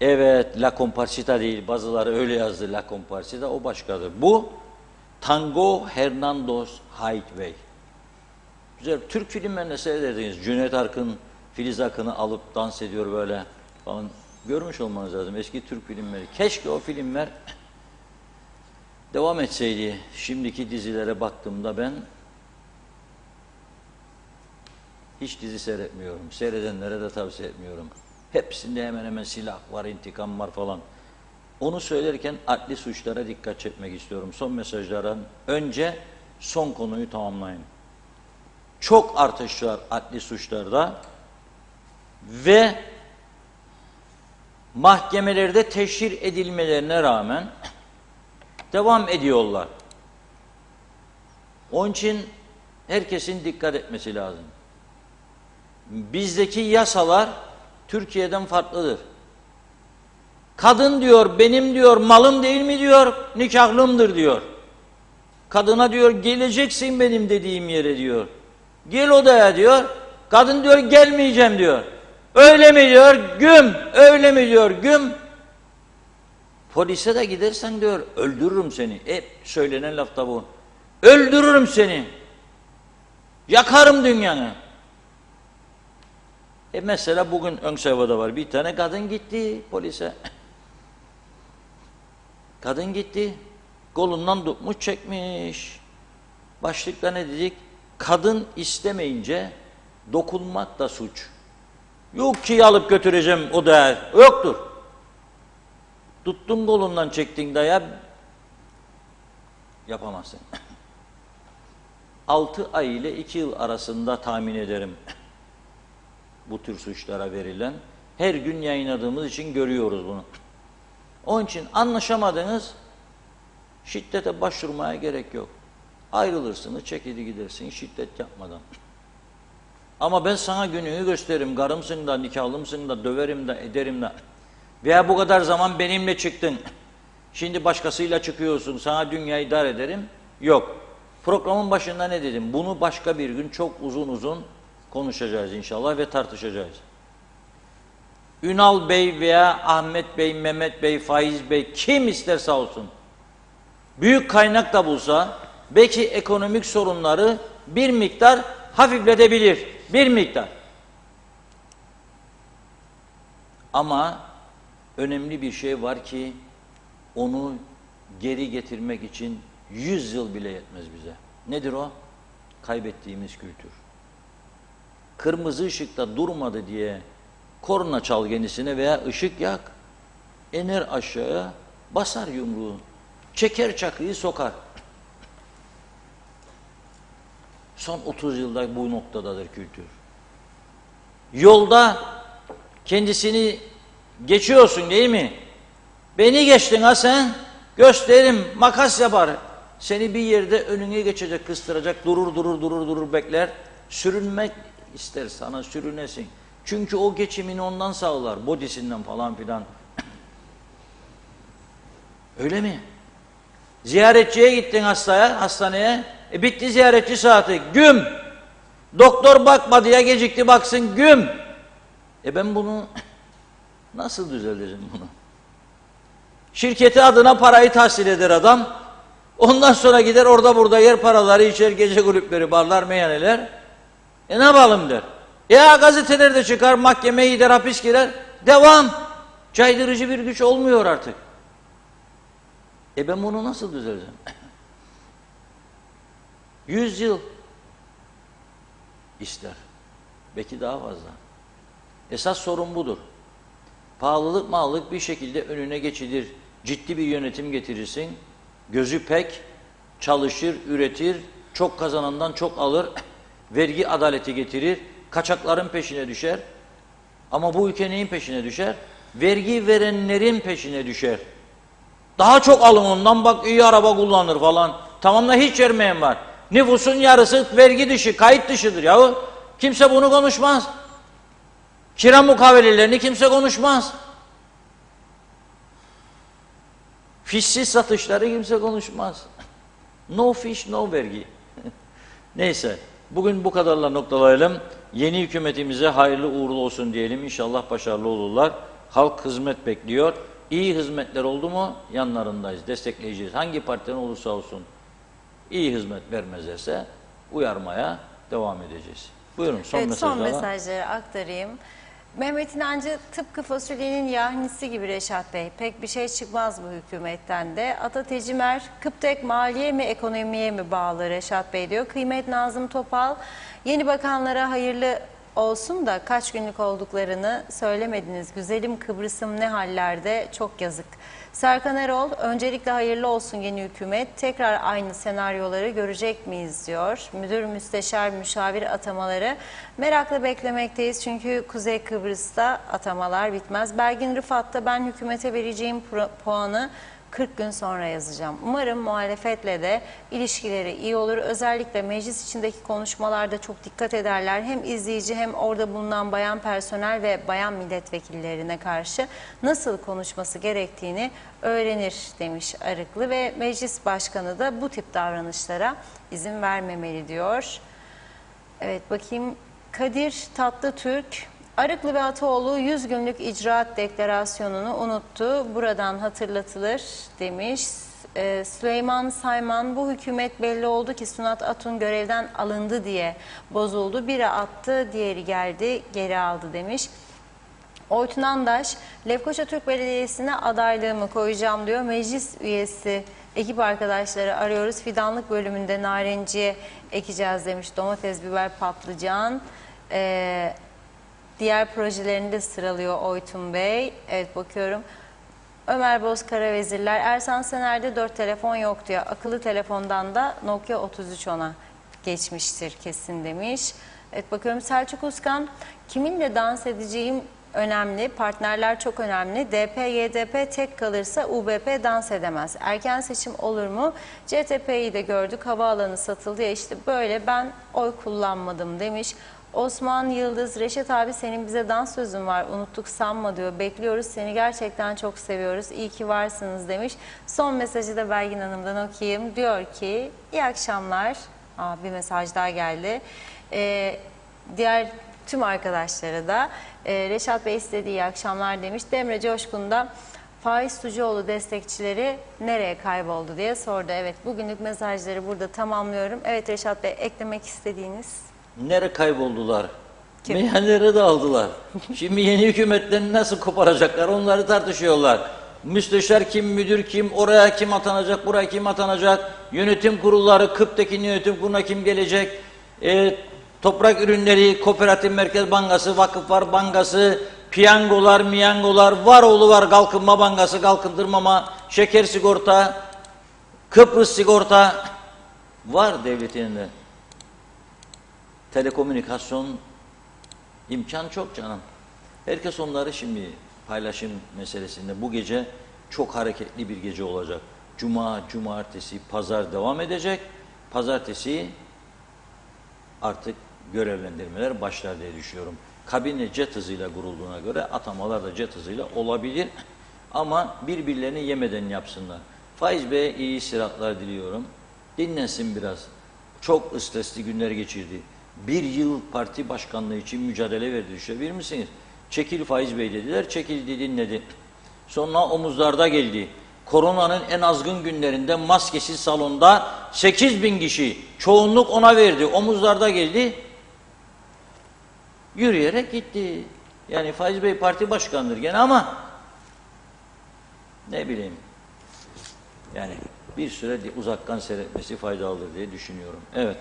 Speaker 2: Evet, La Comparsita değil. Bazıları öyle yazdı, La Comparsita. O başkadır. Bu Tango Hernando Highway. Güzel. Türk filmlerinde seyrederdiniz. Cüneyt Arkın, Filiz Akın'ı alıp dans ediyor böyle falan. Görmüş olmanız lazım eski Türk filmleri. Keşke o filmler devam etseydi. Şimdiki dizilere baktığımda ben hiç dizi seyretmiyorum. Seyredenlere de tavsiye etmiyorum. Hepsinde hemen hemen silah var, intikam var falan. Onu söylerken adli suçlara dikkat çekmek istiyorum. Son mesajlardan önce son konuyu tamamlayın. Çok artış var adli suçlarda ve mahkemelerde teşhir edilmelerine rağmen devam ediyorlar. Onun için herkesin dikkat etmesi lazım. Bizdeki yasalar Türkiye'den farklıdır. Kadın diyor, benim diyor, malım değil mi diyor, nikahlımdır diyor. Kadına diyor, geleceksin benim dediğim yere diyor. Gel odaya diyor. Kadın diyor, gelmeyeceğim diyor. Öyle mi diyor, güm, öyle mi diyor, güm. Polise de gidersen diyor, öldürürüm seni. Hep söylenen laf da bu. Öldürürüm seni. Yakarım dünyanı. Mesela bugün Önseva'da var. Bir tane kadın gitti polise. Kadın gitti. Kolundan tutmuş çekmiş. Başlıkta ne dedik? Kadın istemeyince dokunmak da suç. Yok ki alıp götüreceğim o da yoktur. Tuttun kolundan çektin daya yapamazsın. 6 ay ile 2 yıl arasında tahmin ederim bu tür suçlara verilen. Her gün yayınladığımız için görüyoruz bunu. Onun için anlaşamadınız, şiddete başvurmaya gerek yok. Ayrılırsınız, çekili gidersin şiddet yapmadan. Ama ben sana gününü gösteririm, karımsın da, nikahlımsın da, döverim de, ederim de. Veya bu kadar zaman benimle çıktın, şimdi başkasıyla çıkıyorsun, sana dünyayı idare ederim. Yok. Programın başında ne dedim? Bunu başka bir gün çok uzun uzun konuşacağız inşallah ve tartışacağız. Ünal Bey veya Ahmet Bey, Mehmet Bey, Faiz Bey kim isterse olsun, büyük kaynak da bulsa belki ekonomik sorunları bir miktar hafifletebilir. Bir miktar. Ama önemli bir şey var ki onu geri getirmek için 100 yıl bile yetmez bize. Nedir o? Kaybettiğimiz kültür. Kırmızı ışıkta durmadı diye korna çal kendisine veya ışık yak. İner aşağıya, basar yumruğu. Çeker çakıyı sokar. Son 30 yılda bu noktadadır kültür. Yolda kendisini geçiyorsun değil mi? Beni geçtin ha sen, gösteririm, makas yapar. Seni bir yerde önüne geçecek, kıstıracak, durur bekler. Sürünmek ister sana, sürünesin. Çünkü o geçimini ondan sağlar, bodisinden falan filan. Öyle mi? Ziyaretçiye gittin hastaneye, bitti ziyaretçi saati, güm. Doktor bakmadı gecikti baksın, güm. Ben bunu nasıl düzelteceğim bunu? Şirketi adına parayı tahsil eder adam. Ondan sonra gider orada burada yer paraları içer, gece kulüpleri, barlar, meyhaneler. Ne yapalım der. Ya gazetelerde çıkar, mahkemeye gider, hapis girer. Devam. Caydırıcı bir güç olmuyor artık. Ben bunu nasıl düzelteceğim? 100 yıl ister. Belki daha fazla. Esas sorun budur. Pahalılık mağlılık bir şekilde önüne geçilir. Ciddi bir yönetim getirirsin. Gözü pek, çalışır, üretir, çok kazanandan çok alır, vergi adaleti getirir, kaçakların peşine düşer. Ama bu ülke neyin peşine düşer? Vergi verenlerin peşine düşer. Daha çok alın ondan, bak iyi araba kullanır falan. Tamam da hiç vermeyen var. Nüfusun yarısı vergi dışı, kayıt dışıdır yahu. Kimse bunu konuşmaz. Kira mukavelelerini kimse konuşmaz. Fişsiz satışları kimse konuşmaz. No fiş, no vergi. Neyse, bugün bu kadarla noktalayalım. Yeni hükümetimize hayırlı uğurlu olsun diyelim. İnşallah başarılı olurlar. Halk hizmet bekliyor. İyi hizmetler oldu mu yanlarındayız, destekleyeceğiz. Hangi partiden olursa olsun iyi hizmet vermezlerse uyarmaya devam edeceğiz. Buyurun son
Speaker 1: Evet, son
Speaker 2: mesajlara.
Speaker 1: mesajları aktarayım. Mehmet İnancı tıpkı fasulyenin yahnisi gibi Reşat Bey. Pek bir şey çıkmaz bu hükümetten de. Ata Tecimer, Kıptek maliye mi ekonomiye mi bağlı Reşat Bey diyor. Kıymet Nazım Topal, yeni bakanlara hayırlı olsun da kaç günlük olduklarını söylemediniz. Güzelim Kıbrıs'ım ne hallerde, çok yazık. Serkan Erol, öncelikle hayırlı olsun yeni hükümet. Tekrar aynı senaryoları görecek miyiz diyor. Müdür, müsteşar, müşavir atamaları merakla beklemekteyiz. Çünkü Kuzey Kıbrıs'ta atamalar bitmez. Belgin Rıfat da ben hükümete vereceğim puanı 40 gün sonra yazacağım. Umarım muhalefetle de ilişkileri iyi olur. Özellikle meclis içindeki konuşmalarda çok dikkat ederler. Hem izleyici hem orada bulunan bayan personel ve bayan milletvekillerine karşı nasıl konuşması gerektiğini öğrenir demiş Arıklı ve meclis başkanı da bu tip davranışlara izin vermemeli diyor. Evet, bakayım. Kadir Tatlıtürk, Arıklı ve Ataoğlu 100 günlük icraat deklarasyonunu unuttu. Buradan hatırlatılır demiş. Süleyman Sayman, bu hükümet belli oldu ki Sunat Atun görevden alındı diye bozuldu. Biri attı, diğeri geldi, geri aldı demiş. Oytun Andaş, Lefkoşa Türk Belediyesi'ne adaylığımı koyacağım diyor. Meclis üyesi ekip arkadaşları arıyoruz. Fidanlık bölümünde narenciye ekeceğiz demiş. Domates, biber, patlıcan. Diğer projelerini de sıralıyor Oytun Bey. Evet, bakıyorum. Ömer Bozkara vezirler. Ersan Sener'de 4 telefon yok diyor. Akıllı telefondan da Nokia 3310'a geçmiştir kesin demiş. Evet, bakıyorum. Selçuk Uskan, kiminle dans edeceğim önemli. Partnerler çok önemli. DP, YDP tek kalırsa UBP dans edemez. Erken seçim olur mu? CTP'yi de gördük. Havaalanı satıldı ya, işte böyle ben oy kullanmadım demiş. Osman Yıldız, Reşat abi senin bize dans sözün var, unuttuk sanma diyor. Bekliyoruz, seni gerçekten çok seviyoruz. İyi ki varsınız demiş. Son mesajı da Belgin Hanım'dan okuyayım. Diyor ki iyi akşamlar. Bir mesaj daha geldi. Diğer tüm arkadaşlara da Reşat Bey istediği iyi akşamlar demiş. Demre Coşkun da Faiz Sucuoğlu destekçileri nereye kayboldu diye sordu. Evet, bugünlük mesajları burada tamamlıyorum. Evet Reşat Bey, eklemek istediğiniz?
Speaker 2: Nereye kayboldular? Meyhanelere de aldılar. Şimdi yeni hükümetten nasıl koparacaklar onları tartışıyorlar. Müsteşar kim, müdür kim, oraya kim atanacak, buraya kim atanacak, yönetim kurulları, Kıp'taki yönetim kuruluna kim gelecek, toprak ürünleri, Kooperatif Merkez Bankası, Vakıflar Bankası, piyangolar, miyangolar, Varoğlu var, Kalkınma Bankası, kalkındırmama, şeker sigorta, Kıbrıs sigorta var devletin de. Telekomünikasyon imkan çok canım. Herkes onları şimdi paylaşım meselesinde bu gece çok hareketli bir gece olacak. Cuma, cumartesi, pazar devam edecek. Pazartesi artık görevlendirmeler başlar diye düşünüyorum. Kabine jet hızıyla kurulduğuna göre atamalar da jet hızıyla olabilir. Ama birbirlerini yemeden yapsınlar. Faiz Bey'e iyi istirahatlar diliyorum. Dinlensin biraz. Çok stresli günler geçirdi. 1 yıl parti başkanlığı için mücadele verdi, düşünebilir misiniz? Çekil Faiz Bey dediler, çekildi, dinledi. Sonra omuzlarda geldi. Koronanın en azgın günlerinde maskesiz salonda 8.000 kişi, çoğunluk ona verdi, omuzlarda geldi. Yürüyerek gitti. Yani Faiz Bey parti başkanıdır gene ama ne bileyim, yani bir süre uzaktan seyretmesi faydalıdır diye düşünüyorum. Evet.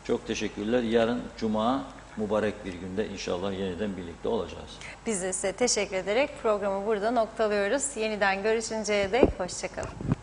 Speaker 2: Çok teşekkürler. Yarın Cuma mübarek bir günde inşallah yeniden birlikte olacağız.
Speaker 1: Biz de size teşekkür ederek programı burada noktalıyoruz. Yeniden görüşünceye dek hoşça kalın.